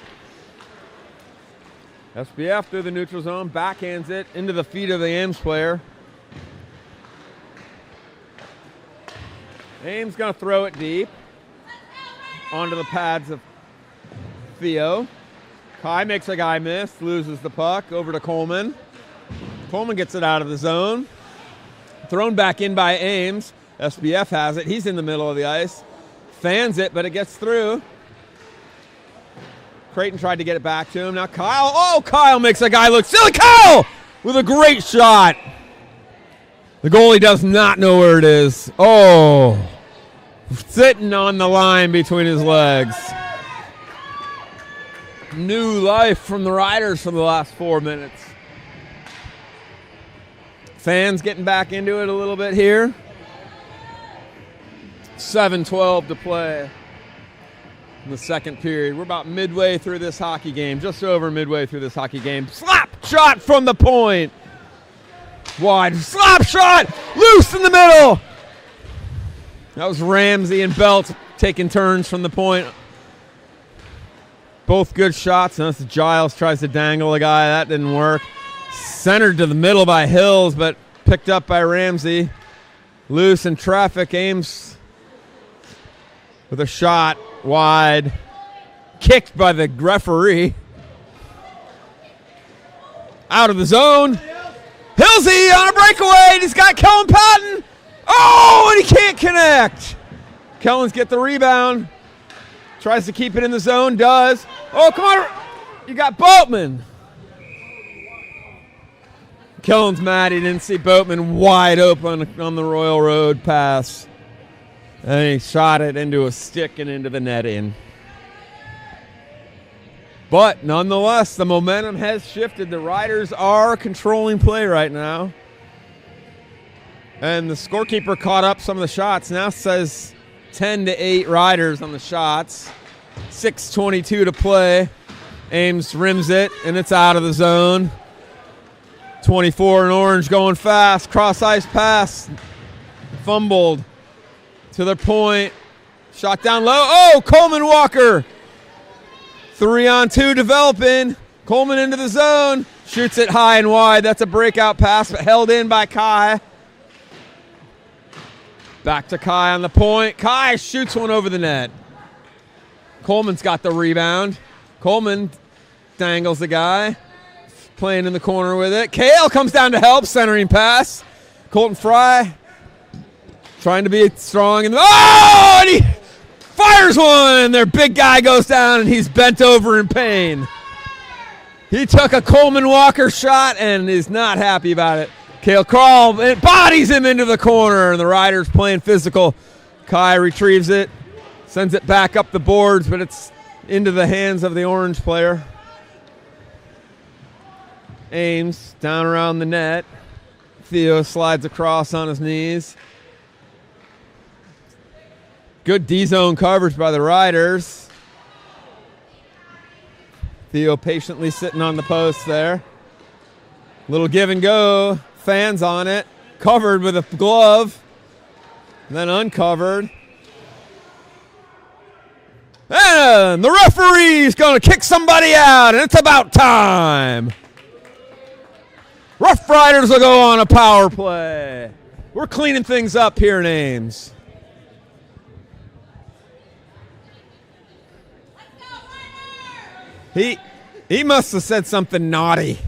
SBF through the neutral zone. Backhands it into the feet of the Ames player. Ames going to throw it deep onto the pads of Theo. Kai makes a guy miss, loses the puck, over to Coleman. Coleman gets it out of the zone. Thrown back in by Ames. SBF has it. He's in the middle of the ice. Fans it, but it gets through. Creighton tried to get it back to him. Now Kyle. Oh, Kyle makes a guy look silly. Kyle with a great shot. The goalie does not know where it is. Oh, sitting on the line between his legs. New life from the Riders for the last 4 minutes. Fans getting back into it a little bit here. 7:12 to play in the second period. We're about midway through this hockey game, just over midway through this hockey game. Slap shot from the point. Wide slap shot, loose in the middle. That was Ramsey and Belt taking turns from the point. Both good shots. And Giles tries to dangle a guy. That didn't work. Centered to the middle by Hills, but picked up by Ramsey. Loose in traffic. Ames with a shot wide. Kicked by the referee. Out of the zone. Hillsy on a breakaway, and he's got Kellen Patton. Oh, and he can't connect. Kellen's get the rebound. Tries to keep it in the zone, does. Oh, come on. You got Boatman. Kellen's mad he didn't see Boatman wide open on the Royal Road pass. And he shot it into a stick and into the netting. But nonetheless, the momentum has shifted. The Riders are controlling play right now. And the scorekeeper caught up some of the shots. Now says 10-8 Riders on the shots. 6:22 to play. Ames rims it, and it's out of the zone. 24 in orange going fast. Cross ice pass. Fumbled to their point. Shot down low. Oh, Coleman Walker. 3-on-2 developing. Coleman into the zone. Shoots it high and wide. That's a breakout pass, but held in by Kai. Back to Kai on the point. Kai shoots one over the net. Coleman's got the rebound. Coleman dangles the guy. Playing in the corner with it. Kale comes down to help. Centering pass. Colton Fry trying to be strong. Oh, and he fires one, and their big guy goes down, and he's bent over in pain. He took a Coleman Walker shot and is not happy about it. Kale Crawl bodies him into the corner, and the Riders playing physical. Kai retrieves it, sends it back up the boards, but it's into the hands of the orange player. Ames down around the net. Theo slides across on his knees. Good D-zone coverage by the Riders. Theo patiently sitting on the post there. Little give and go. Fans on it. Covered with a glove. Then uncovered. And the referee's going to kick somebody out, and it's about time. Rough Riders will go on a power play. We're cleaning things up here in Ames. He must have said something naughty.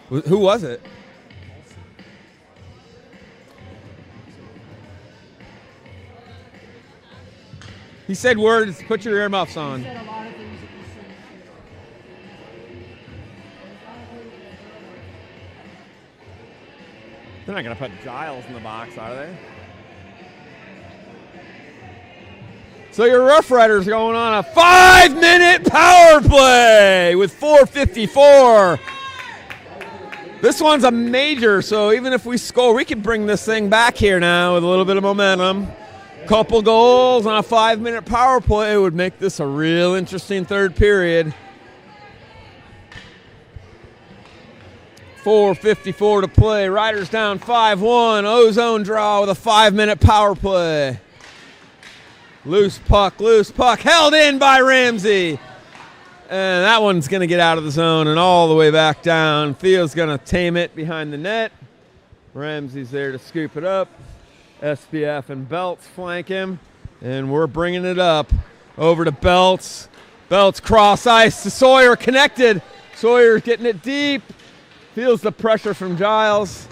Who was it? He said words, put your earmuffs on. They're not going to put Giles in the box, are they? So your Rough Riders are going on a 5-minute power play with 4:54. This one's a major, so even if we score, we can bring this thing back here now with a little bit of momentum. Couple goals on a 5-minute power play would make this a real interesting third period. 4:54 to play. Riders down 5-1. Ozone draw with a 5-minute power play. Loose puck. Held in by Ramsey. And that one's going to get out of the zone and all the way back down. Theo's going to tame it behind the net. Ramsey's there to scoop it up. SPF and Belts flank him. And we're bringing it up over to Belts. Belts cross ice to Sawyer, connected. Sawyer's getting it deep. Feels the pressure from Giles.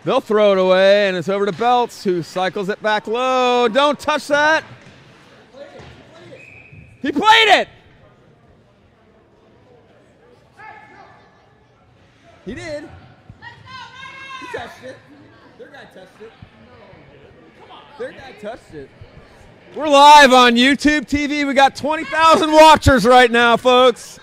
They'll throw it away, and it's over to Belts, who cycles it back low. Don't touch that. He played it. He did. He touched it. Their guy touched it. Their guy touched it. We're live on YouTube TV. We got 20,000 watchers right now, folks.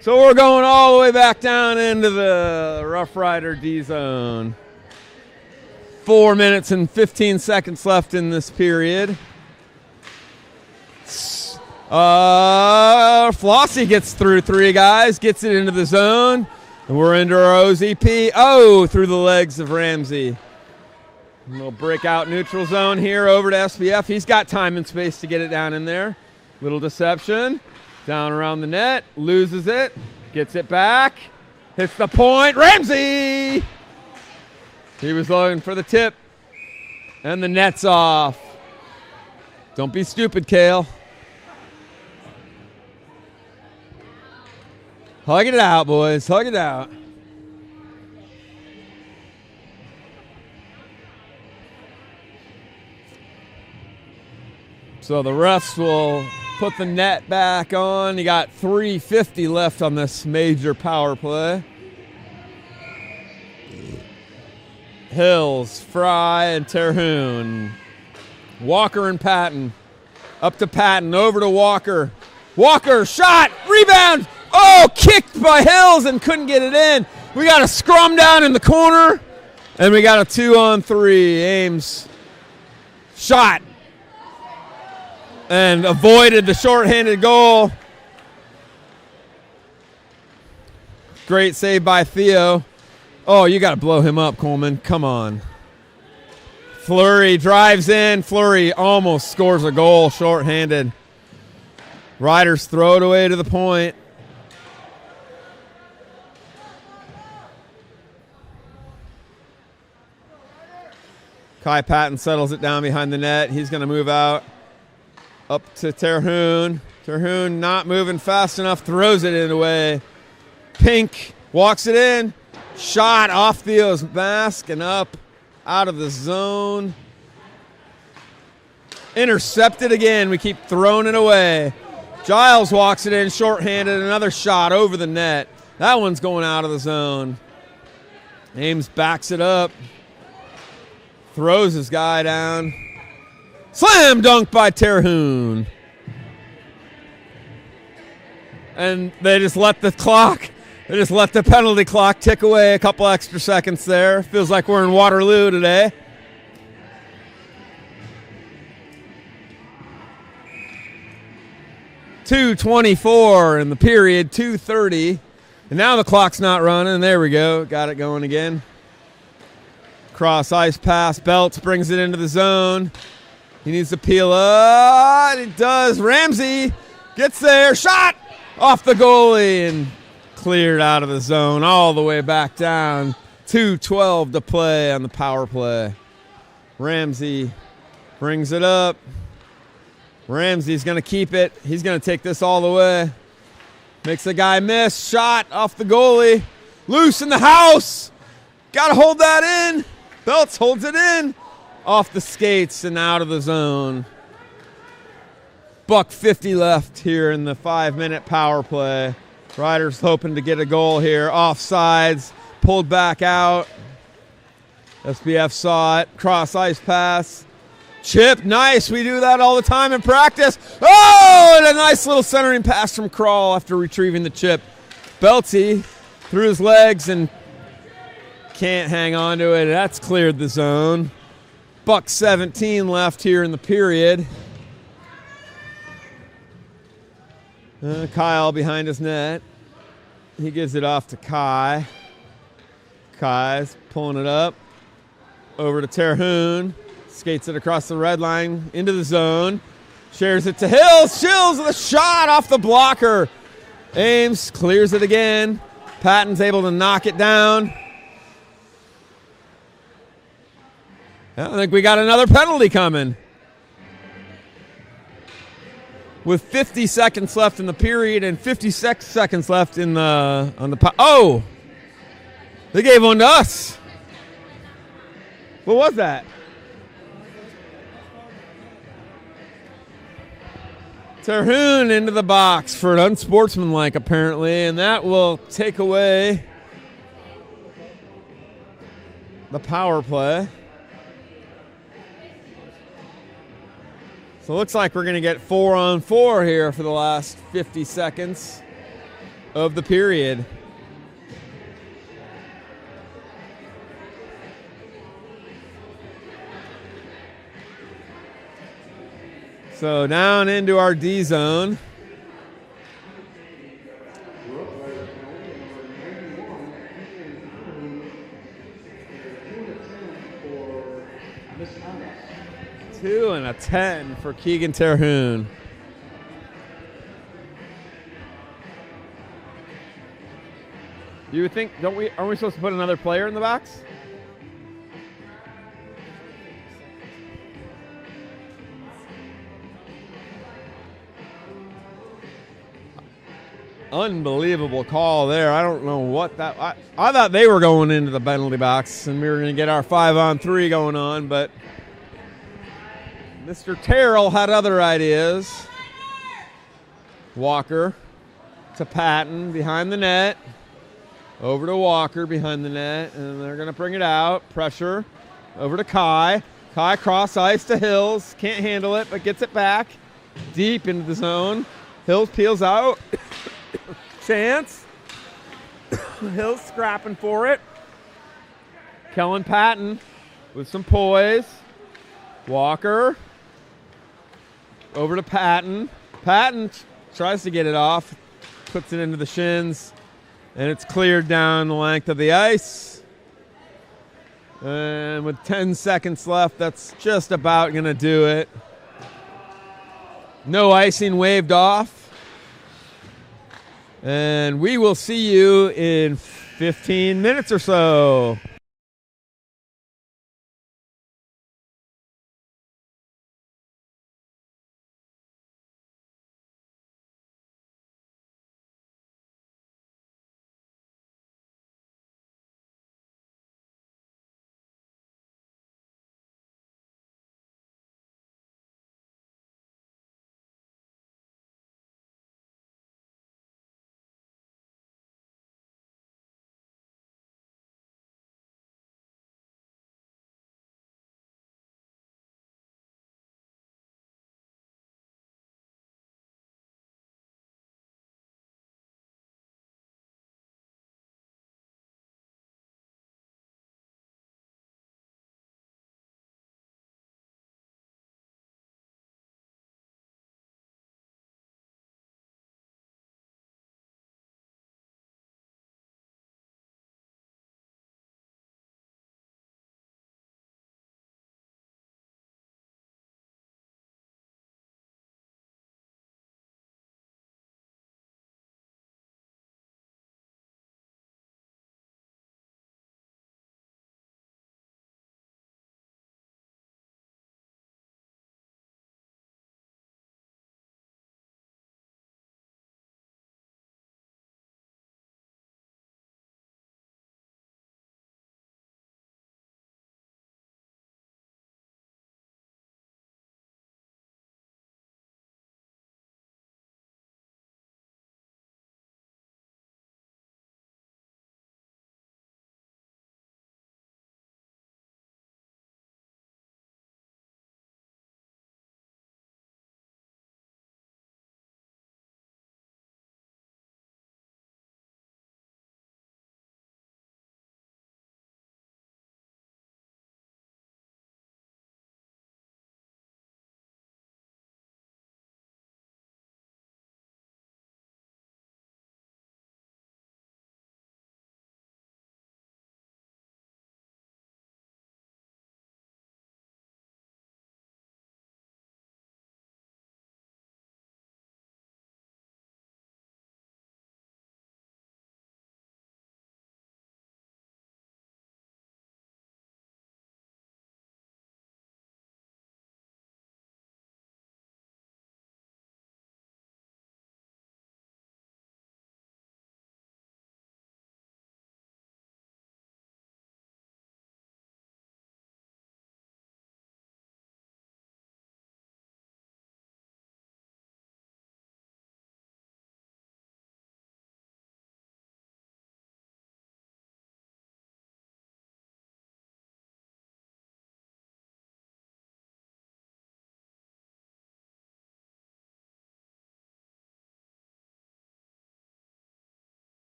So we're going all the way back down into the Rough Rider D zone. 4 minutes and 15 seconds left in this period. Flossie gets through 3 guys, gets it into the zone, and we're into our OZP. Oh, through the legs of Ramsey. A little breakout neutral zone here over to SPF. He's got time and space to get it down in there. Little deception. Down around the net, loses it, gets it back, hits the point. Ramsey! He was looking for the tip, and the net's off. Don't be stupid, Kale. Hug it out, boys. Hug it out. So the refs will put the net back on. You got 3:50 left on this major power play. Hills, Fry, and Terhune. Walker and Patton. Up to Patton, over to Walker. Walker, shot, rebound. Oh, kicked by Hills and couldn't get it in. We got a scrum down in the corner, and we got a 2-on-3. Ames shot and avoided the shorthanded goal. Great save by Theo. Oh, you got to blow him up, Coleman. Come on. Fleury drives in. Fleury almost scores a goal shorthanded. Riders throw it away to the point. Kai Patton settles it down behind the net. He's going to move out. Up to Terhune. Terhune not moving fast enough. Throws it away. Pink walks it in. Shot off Theo's mask and up out of the zone. Intercepted again. We keep throwing it away. Giles walks it in shorthanded. Another shot over the net. That one's going out of the zone. Ames backs it up. Throws his guy down. Slam dunk by Terhune. And they just let the clock They just let the penalty clock tick away a couple extra seconds there. Feels like we're in Waterloo today. .224 in the period, 2:30. And now the clock's not running. There we go. Got it going again. Cross ice pass. Belts brings it into the zone. He needs to peel up. It does. Ramsey gets there. Shot off the goalie and cleared out of the zone all the way back down. 2:12 to play on the power play. Ramsey brings it up. Ramsey's going to keep it. He's going to take this all the way. Makes the guy miss. Shot off the goalie. Loose in the house. Got to hold that in. Belts holds it in. Off the skates and out of the zone. $1:50 left here in the 5-minute power play. Riders hoping to get a goal here. Offsides. Pulled back out. SBF saw it. Cross ice pass. Chip, nice. We do that all the time in practice. Oh, and a nice little centering pass from Crawl after retrieving the chip. Belty through his legs and can't hang on to it. That's cleared the zone. $1:17 left here in the period. Kyle behind his net. He gives it off to Kai. Kai's pulling it up. Over to Terhune. Skates it across the red line into the zone. Shares it to Hills. Shills with a shot off the blocker. Ames clears it again. Patton's able to knock it down. I think we got another penalty coming. With 50 seconds left in the period and 56 seconds left in the oh! They gave one to us. What was that? Terhune into the box for an unsportsmanlike, apparently, and that will take away the power play. So it looks like we're going to get 4-on-4 here for the last 50 seconds of the period. So down into our D zone. Two and a 10 for Keegan Terhune. You would think, aren't we supposed to put another player in the box? Unbelievable call there. I don't know what that... I thought they were going into the penalty box and we were going to get our 5-on-3 going on, but Mr. Terrell had other ideas. Walker to Patton behind the net. Over to Walker behind the net, and they're going to bring it out. Pressure over to Kai. Kai cross ice to Hills. Can't handle it, but gets it back. Deep into the zone. Hills peels out. Chance. Hills scrapping for it. Kellen Patton with some poise. Walker. Over to Patton. Patton tries to get it off. Puts it into the shins. And it's cleared down the length of the ice. And with 10 seconds left, that's just about going to do it. No icing waved off. And we will see you in 15 minutes or so.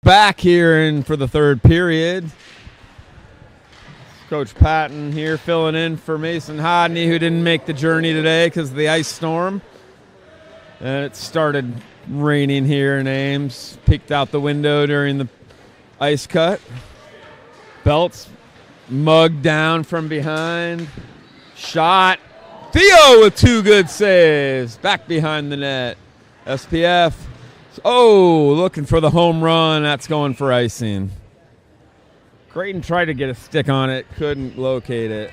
back here in for the third period. Coach Patton here filling in for Mason Hodney, who didn't make the journey today because of the ice storm. And it started raining here in Ames. Peeked out the window during the ice cut. Belts mugged down from behind. Shot. Theo with 2 good saves. Back behind the net. SPF. Oh, looking for the home run. That's going for icing. Creighton tried to get a stick on it. Couldn't locate it.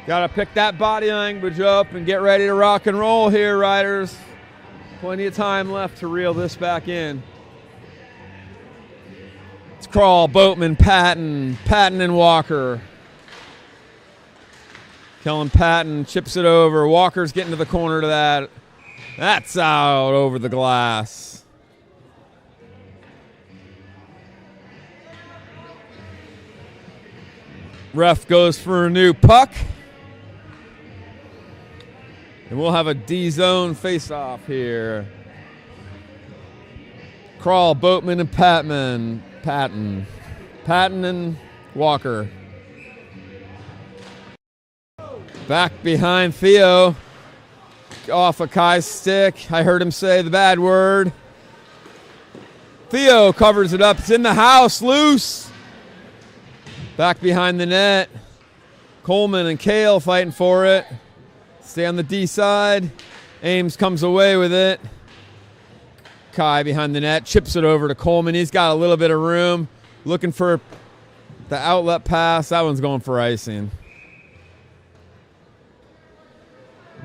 Got to pick that body language up and get ready to rock and roll here, Riders. Plenty of time left to reel this back in. It's Crawl, Boatman, Patton and Walker. Kellen Patton chips it over. Walker's getting to the corner to that. That's out over the glass. Ref goes for a new puck. And we'll have a D-zone face-off here. Crawl, Boatman, and Patton. Patton and Walker. Back behind Theo. Off of Kai's stick. I heard him say the bad word. Theo covers it up. It's in the house. Loose. Back behind the net. Coleman and Kale fighting for it. Stay on the D side. Ames comes away with it. Kai behind the net. Chips it over to Coleman. He's got a little bit of room. Looking for the outlet pass. That one's going for icing.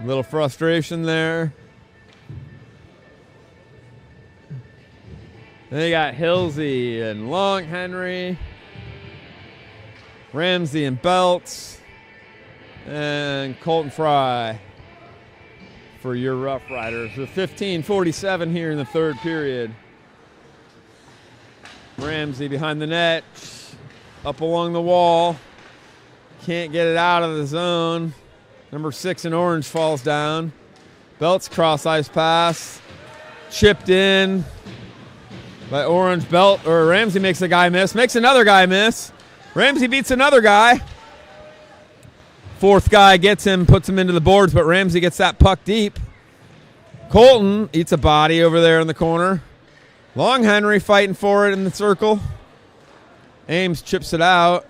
A little frustration there. Then you got Hilsey and Long Henry. Ramsey and Belts. And Colton Fry for your Rough Riders. With 15:47 here in the third period. Ramsey behind the net. Up along the wall. Can't get it out of the zone. Number 6 in orange falls down. Belts cross ice pass. Chipped in by orange. Belt or Ramsey makes a guy miss. Makes another guy miss. Ramsey beats another guy. Fourth guy gets him, puts him into the boards, but Ramsey gets that puck deep. Colton eats a body over there in the corner. Long Henry fighting for it in the circle. Ames chips it out.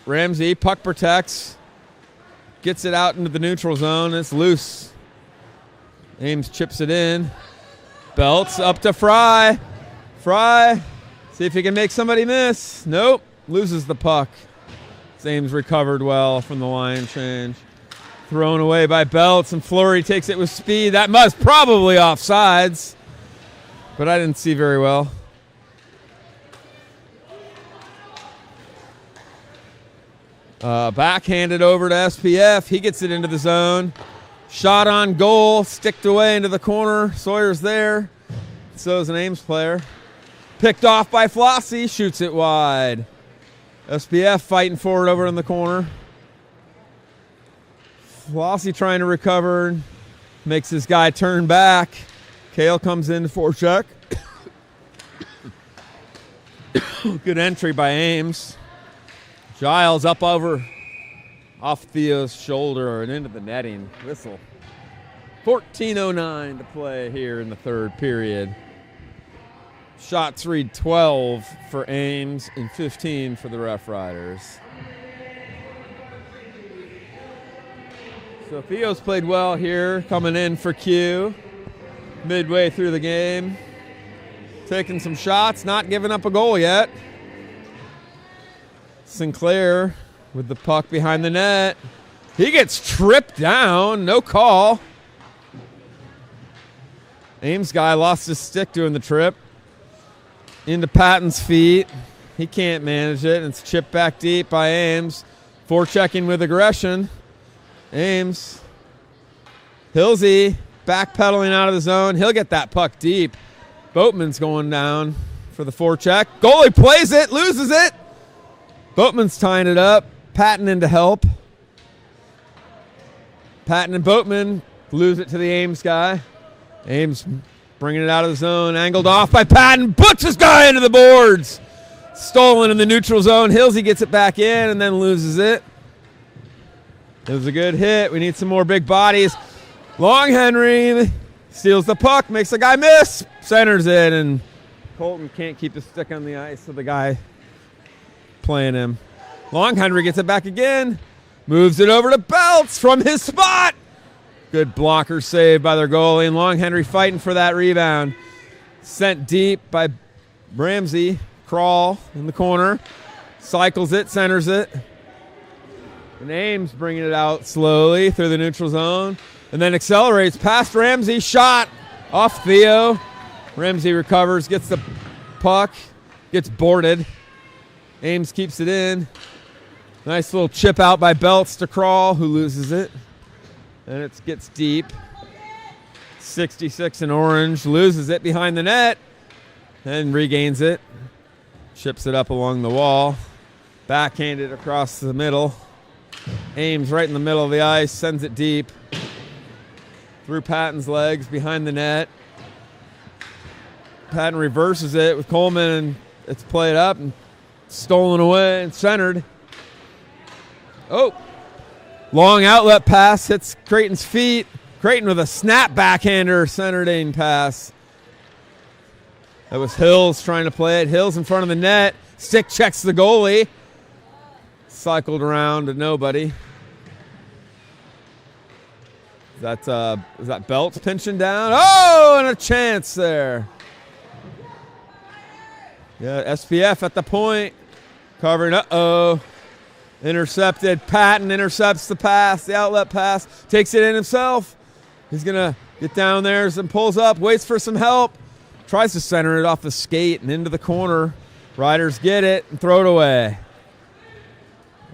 Ramsey, puck protects. Gets it out into the neutral zone. It's loose. Ames chips it in. Belts up to Fry. Fry, see if he can make somebody miss. Nope, loses the puck. Ames recovered well from the line change. Thrown away by Belts, and Fleury takes it with speed. That must probably offsides, but I didn't see very well. Backhanded over to SPF. He gets it into the zone. Shot on goal, sticked away into the corner. Sawyer's there. So is an Ames player. Picked off by Flossie, shoots it wide. SPF fighting for it over in the corner. Flossie trying to recover. Makes this guy turn back. Kale comes in to forecheck. Good entry by Ames. Giles up over off Theo's shoulder and into the netting. Whistle. 14:09 to play here in the third period. Shots read 12 for Ames and 15 for the Rough Riders. So Theo's played well here, coming in for Q midway through the game. Taking some shots, not giving up a goal yet. Sinclair with the puck behind the net. He gets tripped down, no call. Ames guy lost his stick doing the trip. Into Patton's feet. He can't manage it. It's chipped back deep by Ames. Forechecking with aggression. Ames. Hilsey backpedaling out of the zone. He'll get that puck deep. Boatman's going down for the forecheck. Goalie plays it, loses it. Boatman's tying it up. Patton in to help. Patton and Boatman lose it to the Ames guy. Ames bringing it out of the zone, angled off by Patton, puts his guy into the boards. Stolen in the neutral zone. Hillsy gets it back in and then loses it. It was a good hit. We need some more big bodies. Long Henry steals the puck, makes the guy miss, centers it, and Colton can't keep his stick on the ice, so the guy playing him. Long Henry gets it back again, moves it over to Belts from his spot. Good blocker save by their goalie, and Long Henry fighting for that rebound. Sent deep by Ramsey. Crawl in the corner, cycles it, centers it. And Ames bringing it out slowly through the neutral zone, and then accelerates past Ramsey, shot off Theo. Ramsey recovers, gets the puck, gets boarded. Ames keeps it in. Nice little chip out by Belts to Crawl, who loses it. And it gets deep. 66 in orange, loses it behind the net, and regains it. Chips it up along the wall. Backhanded across the middle. Ames right in the middle of the ice, sends it deep. Through Patton's legs, behind the net. Patton reverses it with Coleman, and it's played up and stolen away and centered. Oh! Long outlet pass, hits Creighton's feet. Creighton with a snap backhander, centering pass. That was Hills trying to play it. Hills in front of the net. Stick checks the goalie. Cycled around to nobody. Is that Belts pinching down? Oh, and a chance there. Yeah, SPF at the point. Covering, uh-oh. Intercepted. Patton intercepts the pass, the outlet pass. Takes it in himself. He's going to get down there and pulls up. Waits for some help. Tries to center it off the skate and into the corner. Riders get it and throw it away.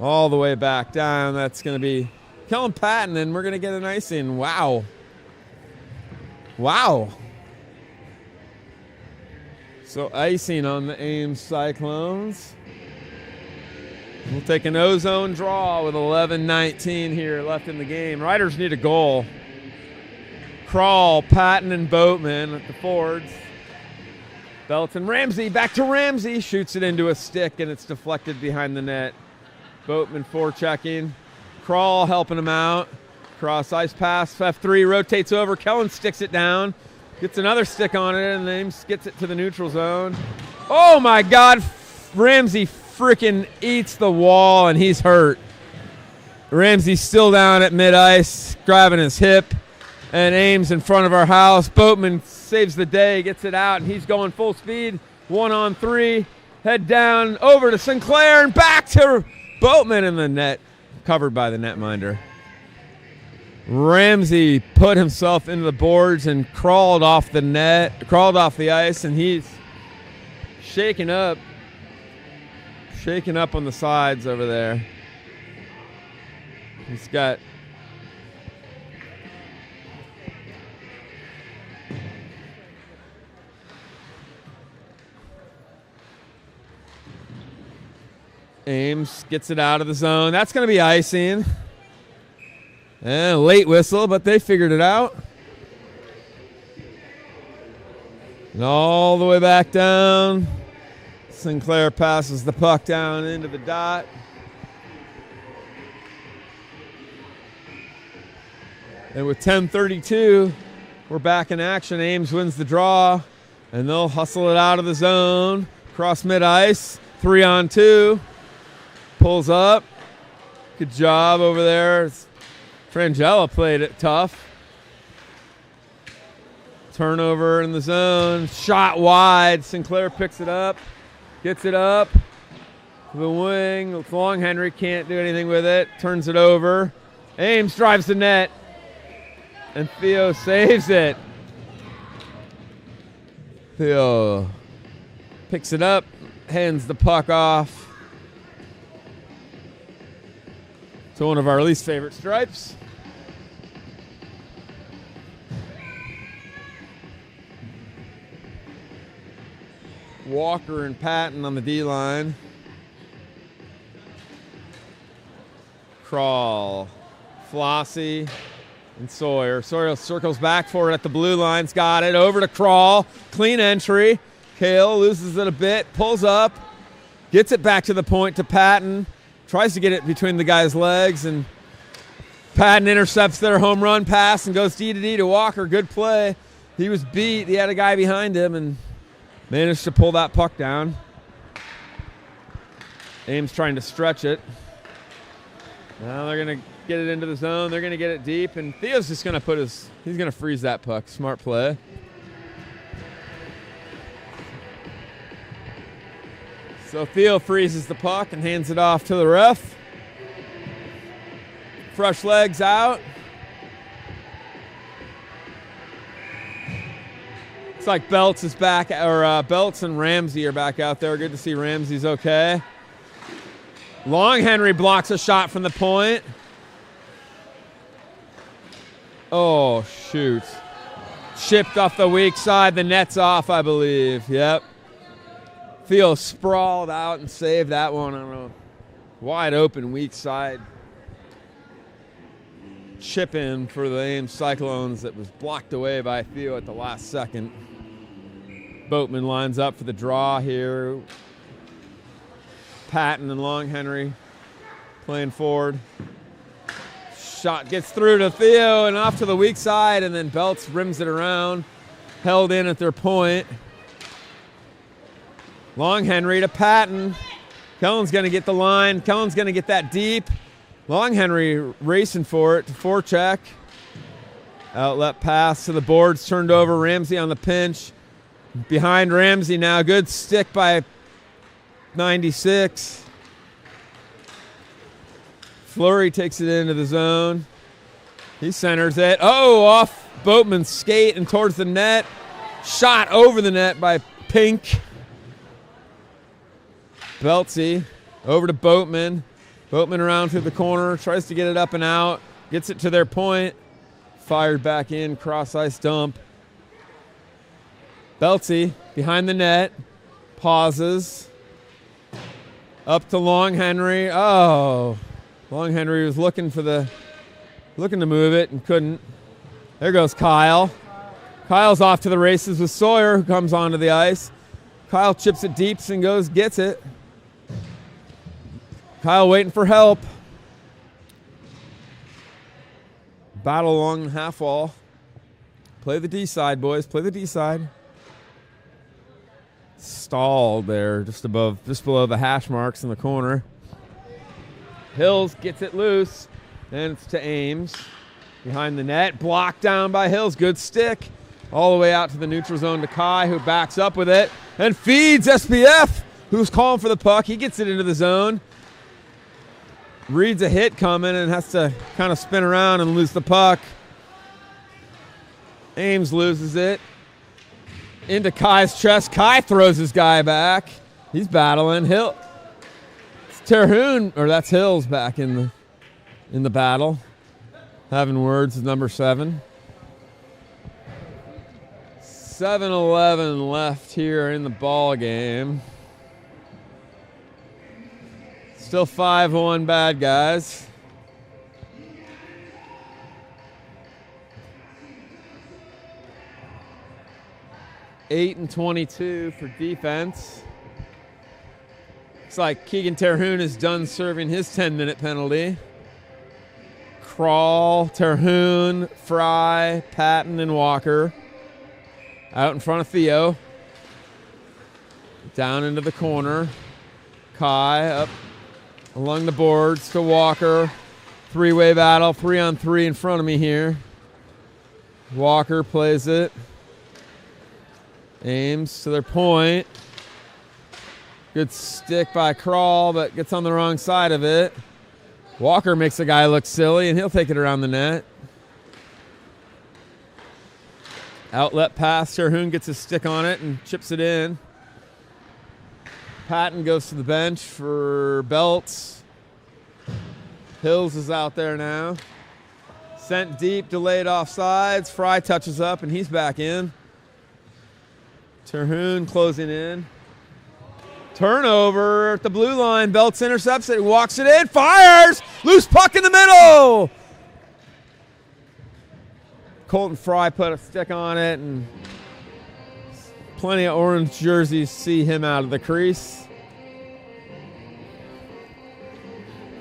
All the way back down. That's going to be Kellen Patton, and we're going to get an icing. Wow. Wow. So icing on the Ames Cyclones. We'll take an ozone draw with 11:19 here left in the game. Riders need a goal. Crawl, Patton, and Boatman at the forwards. Belts and Ramsey, back to Ramsey. Shoots it into a stick, and it's deflected behind the net. Boatman forechecking. Crawl helping him out. Cross ice pass. F3 rotates over. Kellen sticks it down. Gets another stick on it, and Ames gets it to the neutral zone. Oh, my God. Ramsey freaking eats the wall, and he's hurt. Ramsey's still down at mid-ice, grabbing his hip. And Ames in front of our house. Boatman saves the day, gets it out, and he's going full speed. 1-on-3. Head down, over to Sinclair, and back to Boatman in the net. Covered by the netminder. Ramsey put himself into the boards and crawled off the net, crawled off the ice, and he's shaking up on the sides over there. He's got Ames gets it out of the zone. That's going to be icing. And late whistle, but they figured it out. And all the way back down. Sinclair passes the puck down into the dot. And with 10:32, we're back in action. Ames wins the draw, and they'll hustle it out of the zone. Cross mid-ice, 3-on-2. Pulls up. Good job over there. Frangella played it tough. Turnover in the zone. Shot wide. Sinclair picks it up. Gets it up. The wing. Long Henry can't do anything with it. Turns it over. Ames drives the net. And Theo saves it. Theo picks it up. Hands the puck off to one of our least favorite stripes. Walker and Patton on the D-line. Crawl. Flossie. And Sawyer. Sawyer circles back for it at the blue line's got it. Over to Crawl. Clean entry. Kale loses it a bit. Pulls up. Gets it back to the point to Patton. Tries to get it between the guy's legs. And Patton intercepts their home run pass and goes D to Walker. Good play. He was beat. He had a guy behind him and managed to pull that puck down. Ames trying to stretch it. Now they're going to get it into the zone. They're going to get it deep, and Theo's just going to he's going to freeze that puck. Smart play. So Theo freezes the puck and hands it off to the ref. Fresh legs out. It's like Belts is back, or Belts and Ramsey are back out there. Good to see Ramsey's okay. Long Henry blocks a shot from the point. Oh, shoot. Chipped off the weak side. The net's off, I believe. Yep. Theo sprawled out and saved that one on a wide open weak side. Chip in for the Ames Cyclones that was blocked away by Theo at the last second. Boatman lines up for the draw here. Patton and Long Henry playing forward. Shot gets through to Theo and off to the weak side, and then Belts rims it around. Held in at their point. Long Henry to Patton. Kellen's going to get the line. Kellen's going to get that deep. Long Henry racing for it to forecheck. Outlet pass to the boards, turned over. Ramsey on the pinch. Behind Ramsey now. Good stick by 96. Fleury takes it into the zone. He centers it. Oh, off Boatman's skate and towards the net. Shot over the net by Pink. Beltsy over to Boatman. Boatman around through the corner. Tries to get it up and out. Gets it to their point. Fired back in. Cross ice dump. Beltsy behind the net. Pauses. Up to Long Henry. Oh. Long Henry was looking to move it and couldn't. There goes Kyle. Kyle's off to the races with Sawyer, who comes onto the ice. Kyle chips it deep and gets it. Kyle waiting for help. Battle along the half wall. Play the D side, boys. Play the D side. Stalled there, just below the hash marks in the corner. Hills gets it loose, and it's to Ames. Behind the net, blocked down by Hills. Good stick. All the way out to the neutral zone to Kai, who backs up with it and feeds SPF, who's calling for the puck. He gets it into the zone. Reads a hit coming and has to kind of spin around and lose the puck. Ames loses it. Into Kai's chest. Kai throws his guy back. He's battling. It's Terhune, or that's Hills back in the battle. Having words with number 7. 7-11 left here in the ball game. Still 5-1 bad guys. Eight and 22 for defense. Looks like Keegan Terhune is done serving his 10-minute penalty. Crawl, Terhune, Fry, Patton, and Walker. Out in front of Theo. Down into the corner. Kai up along the boards to Walker. 3-way battle, 3-on-3 in front of me here. Walker plays it. Ames to their point. Good stick by Crawl, but gets on the wrong side of it. Walker makes the guy look silly, and he'll take it around the net. Outlet pass. Terhune gets his stick on it and chips it in. Patton goes to the bench for Belts. Hills is out there now. Sent deep, delayed offsides. Fry touches up, and he's back in. Terhune closing in. Turnover at the blue line. Belts intercepts it, walks it in, fires! Loose puck in the middle! Colton Fry put a stick on it, and plenty of orange jerseys see him out of the crease.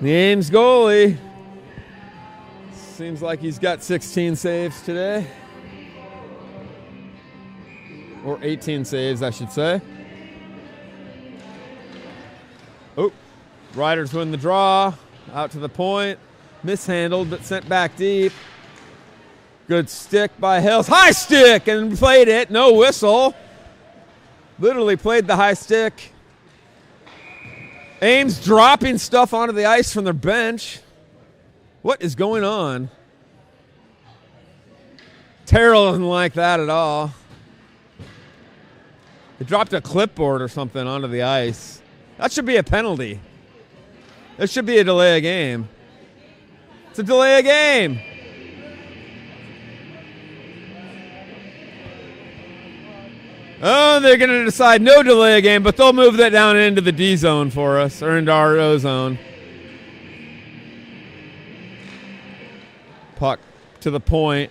The Ames goalie seems like he's got 16 saves today. Or 18 saves, I should say. Oh, Riders win the draw. Out to the point. Mishandled, but sent back deep. Good stick by Hills. High stick, and played it. No whistle. Literally played the high stick. Ames dropping stuff onto the ice from their bench. What is going on? Terrell doesn't like that at all. They dropped a clipboard or something onto the ice. That should be a penalty. It should be a delay of game. It's a delay of game. Oh, they're going to decide no delay of game, but they'll move that down into the D zone for us, or into our O zone. Puck to the point.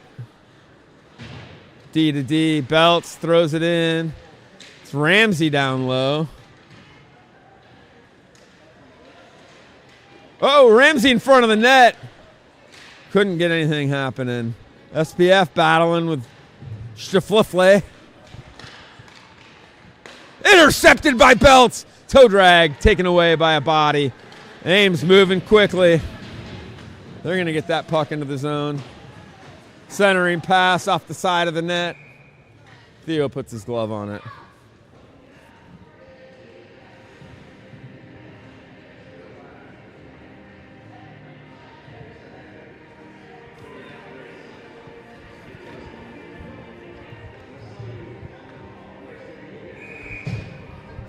D to D. Belts throws it in. It's Ramsey down low. Oh, Ramsey in front of the net. Couldn't get anything happening. SPF battling with Schiflifle. Intercepted by Belts. Toe drag taken away by a body. Ames moving quickly. They're going to get that puck into the zone. Centering pass off the side of the net. Theo puts his glove on it.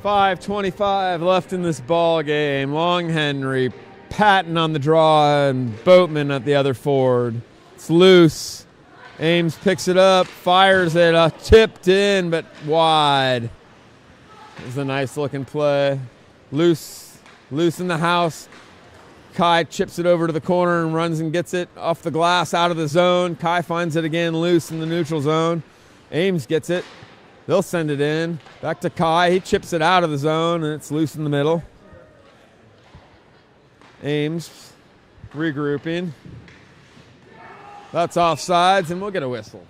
.5:25 left in this ball game. Long Henry, Patton on the draw, and Boatman at the other forward. It's loose. Ames picks it up, fires it, tipped in, but wide. It was a nice looking play. Loose in the house. Kai chips it over to the corner and runs and gets it off the glass out of the zone. Kai finds it again loose in the neutral zone. Ames gets it. They'll send it in. Back to Kai. He chips it out of the zone, and it's loose in the middle. Ames regrouping. That's offsides, and we'll get a whistle.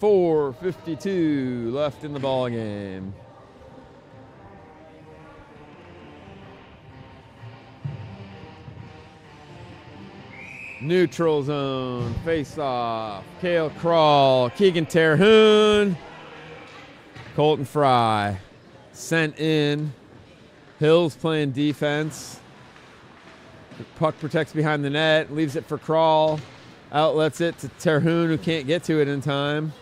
4:52 left in the ball game. Neutral zone, face-off, Kale Crawl, Keegan Terhune, Colton Fry. Sent in. Hills playing defense. The puck protects behind the net, leaves it for Crawl. Outlets it to Terhune, who can't get to it in time.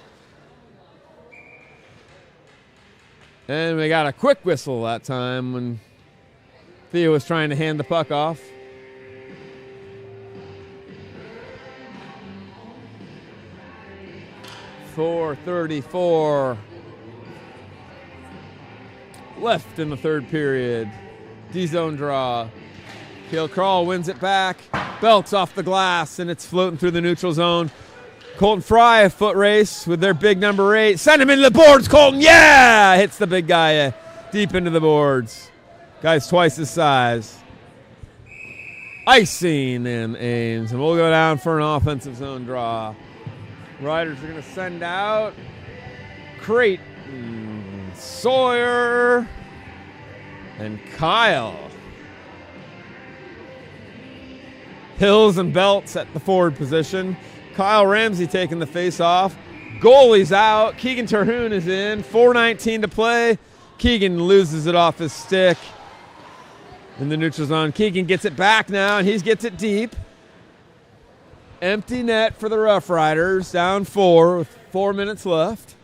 And we got a quick whistle that time when Theo was trying to hand the puck off. .434 left in the third period. D-zone draw. Kale Crawl wins it back. Belts off the glass, and it's floating through the neutral zone. Colton Fry, a foot race with their big number 8. Send him into the boards, Colton. Yeah! Hits the big guy deep into the boards. Guy's twice his size. Icing in Ames, and we'll go down for an offensive zone draw. Riders are going to send out Creighton, Sawyer, and Kyle. Hills and Belts at the forward position. Kyle Ramsey taking the face-off. Goalie's out. Keegan Terhune is in. 4:19 to play. Keegan loses it off his stick in the neutral zone. Keegan gets it back now, and he gets it deep. Empty net for the RoughRiders, down 4 with 4 minutes left.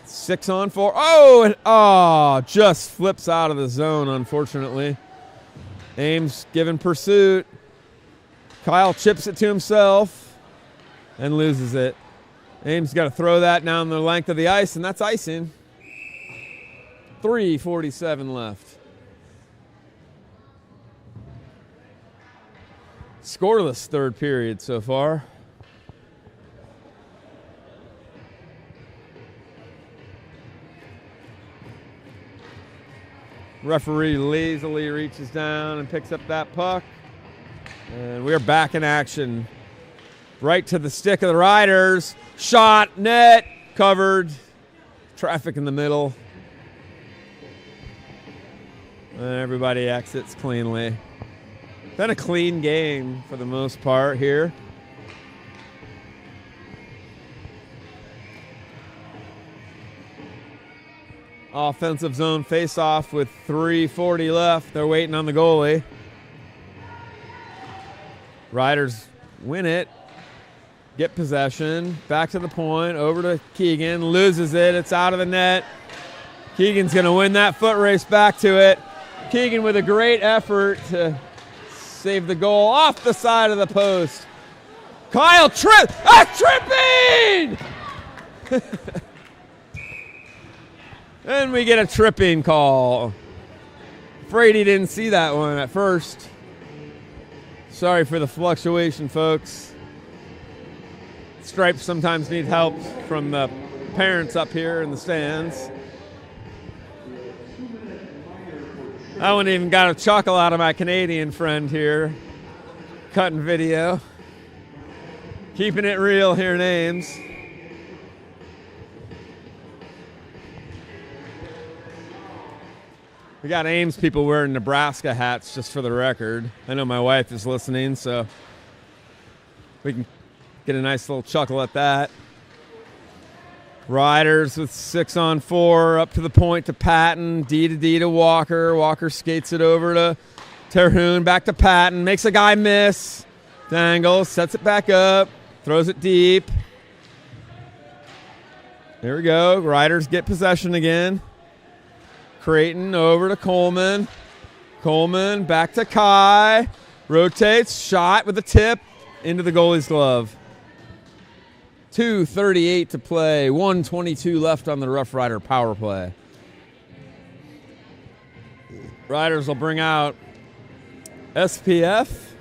6-on-4. Oh, just flips out of the zone, unfortunately. Ames given pursuit. Kyle chips it to himself and loses it. Ames got to throw that down the length of the ice, and that's icing. 3:47 left. Scoreless third period so far. Referee lazily reaches down and picks up that puck. And we are back in action. Right to the stick of the Riders. Shot, net, covered. Traffic in the middle. And everybody exits cleanly. Been a clean game for the most part here. Offensive zone face-off with 3:40 left. They're waiting on the goalie. Riders win it. Get possession. Back to the point. Over to Keegan. Loses it. It's out of the net. Keegan's going to win that foot race back to it. Keegan with a great effort to save the goal off the side of the post. Kyle tripping! And we get a tripping call. Afraid he didn't see that one at first. Sorry for the fluctuation, folks. Stripes sometimes need help from the parents up here in the stands. I wouldn't even got a chuckle out of my Canadian friend here. Cutting video. Keeping it real here in Ames. We got Ames people wearing Nebraska hats, just for the record. I know my wife is listening, so we can get a nice little chuckle at that. Riders with 6-on-4, up to the point to Patton, D to D to Walker. Walker skates it over to Terhune, back to Patton, makes a guy miss. Dangles, sets it back up, throws it deep. There we go. Riders get possession again. Creighton over to Coleman. Coleman back to Kai. Rotates, shot with a tip into the goalie's glove. 2:38 to play. 1:22 left on the Rough Rider power play. Riders will bring out SPF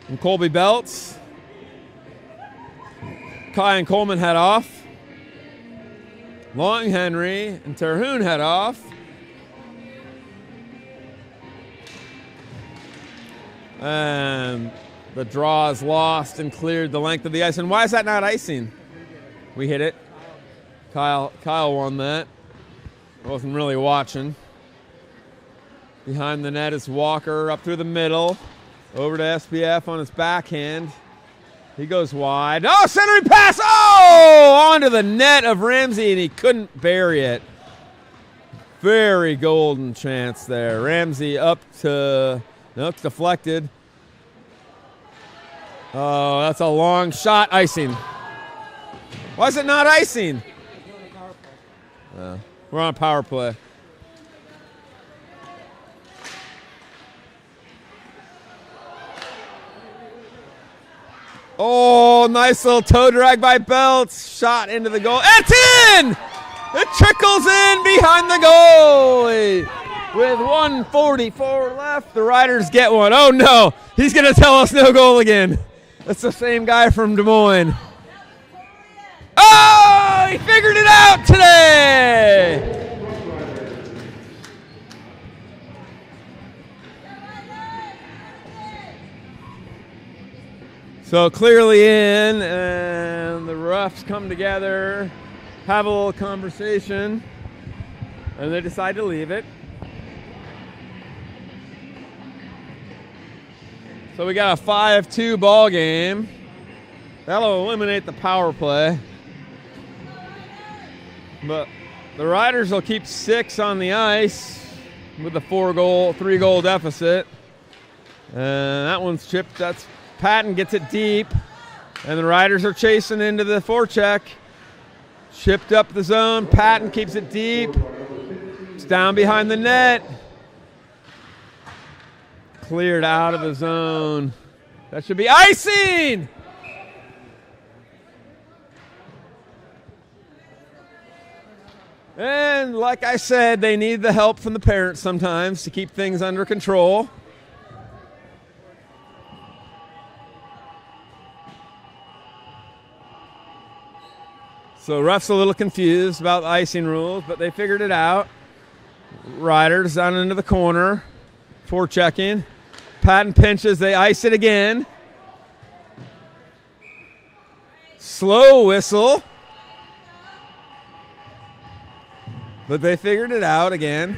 and Colby Belts. Kai and Coleman head off. Long Henry and Terhune head off. And the draw is lost and cleared the length of the ice. And why is that not icing? We hit it. Kyle won that. I wasn't really watching. Behind the net is Walker up through the middle. Over to SPF on his backhand. He goes wide. Oh, centering pass! Oh! Onto the net of Ramsey, and he couldn't bury it. Very golden chance there. Ramsey up to... No, it's deflected. Oh, that's a long shot. Icing. Why is it not icing? We're on a power play. Oh, nice little toe drag by Belts. Shot into the goal. It's in! It trickles in behind the goalie. With 1:44 left, the Riders get one. Oh, no. He's going to tell us no goal again. That's the same guy from Des Moines. Oh, he figured it out today. So clearly in, and the Roughs come together, have a little conversation, and they decide to leave it. So we got a 5-2 ball game. That'll eliminate the power play. But the Riders will keep 6 on the ice with a 3-goal deficit. And that one's chipped. That's Patton gets it deep, and the Riders are chasing into the forecheck. Chipped up the zone. Patton keeps it deep. It's down behind the net. Cleared out of the zone. That should be icing! And like I said, they need the help from the parents sometimes to keep things under control. So ref's a little confused about the icing rules, but they figured it out. Riders down into the corner, forechecking. Patton pinches, they ice it again. Slow whistle. But they figured it out again.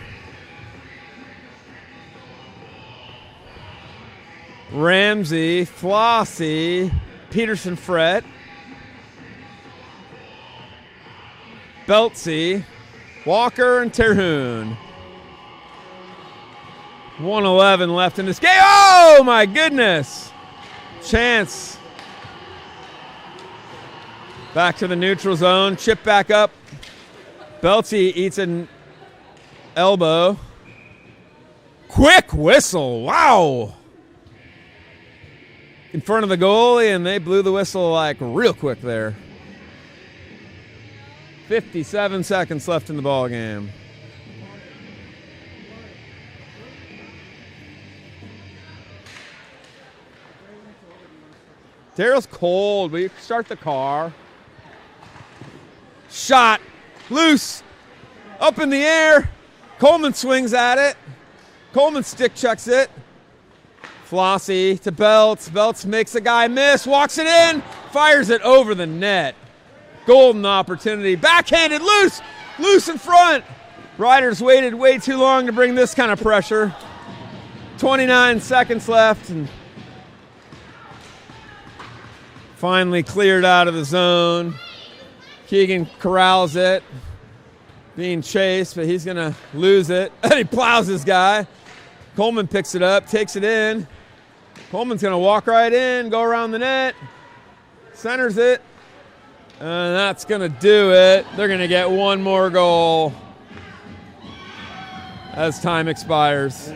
Ramsey, Flossie, Peterson, Fret. Beltsy, Walker, and Terhune. 1:11 left in this game. Oh, my goodness. Chance. Back to the neutral zone. Chip back up. Beltsy eats an elbow. Quick whistle. Wow. In front of the goalie, and they blew the whistle like real quick there. 57 seconds left in the ball game. Daryl's cold. Will you start the car? Shot. Loose. Up in the air. Coleman swings at it. Coleman stick checks it. Flossie to Belts. Belts makes a guy miss. Walks it in. Fires it over the net. Golden opportunity. Backhanded. Loose. Loose in front. Riders waited way too long to bring this kind of pressure. 29 seconds left. And finally cleared out of the zone. Keegan corrals it. Being chased, but he's going to lose it. And he plows his guy. Coleman picks it up, takes it in. Coleman's going to walk right in, go around the net. Centers it. And that's going to do it. They're going to get one more goal as time expires.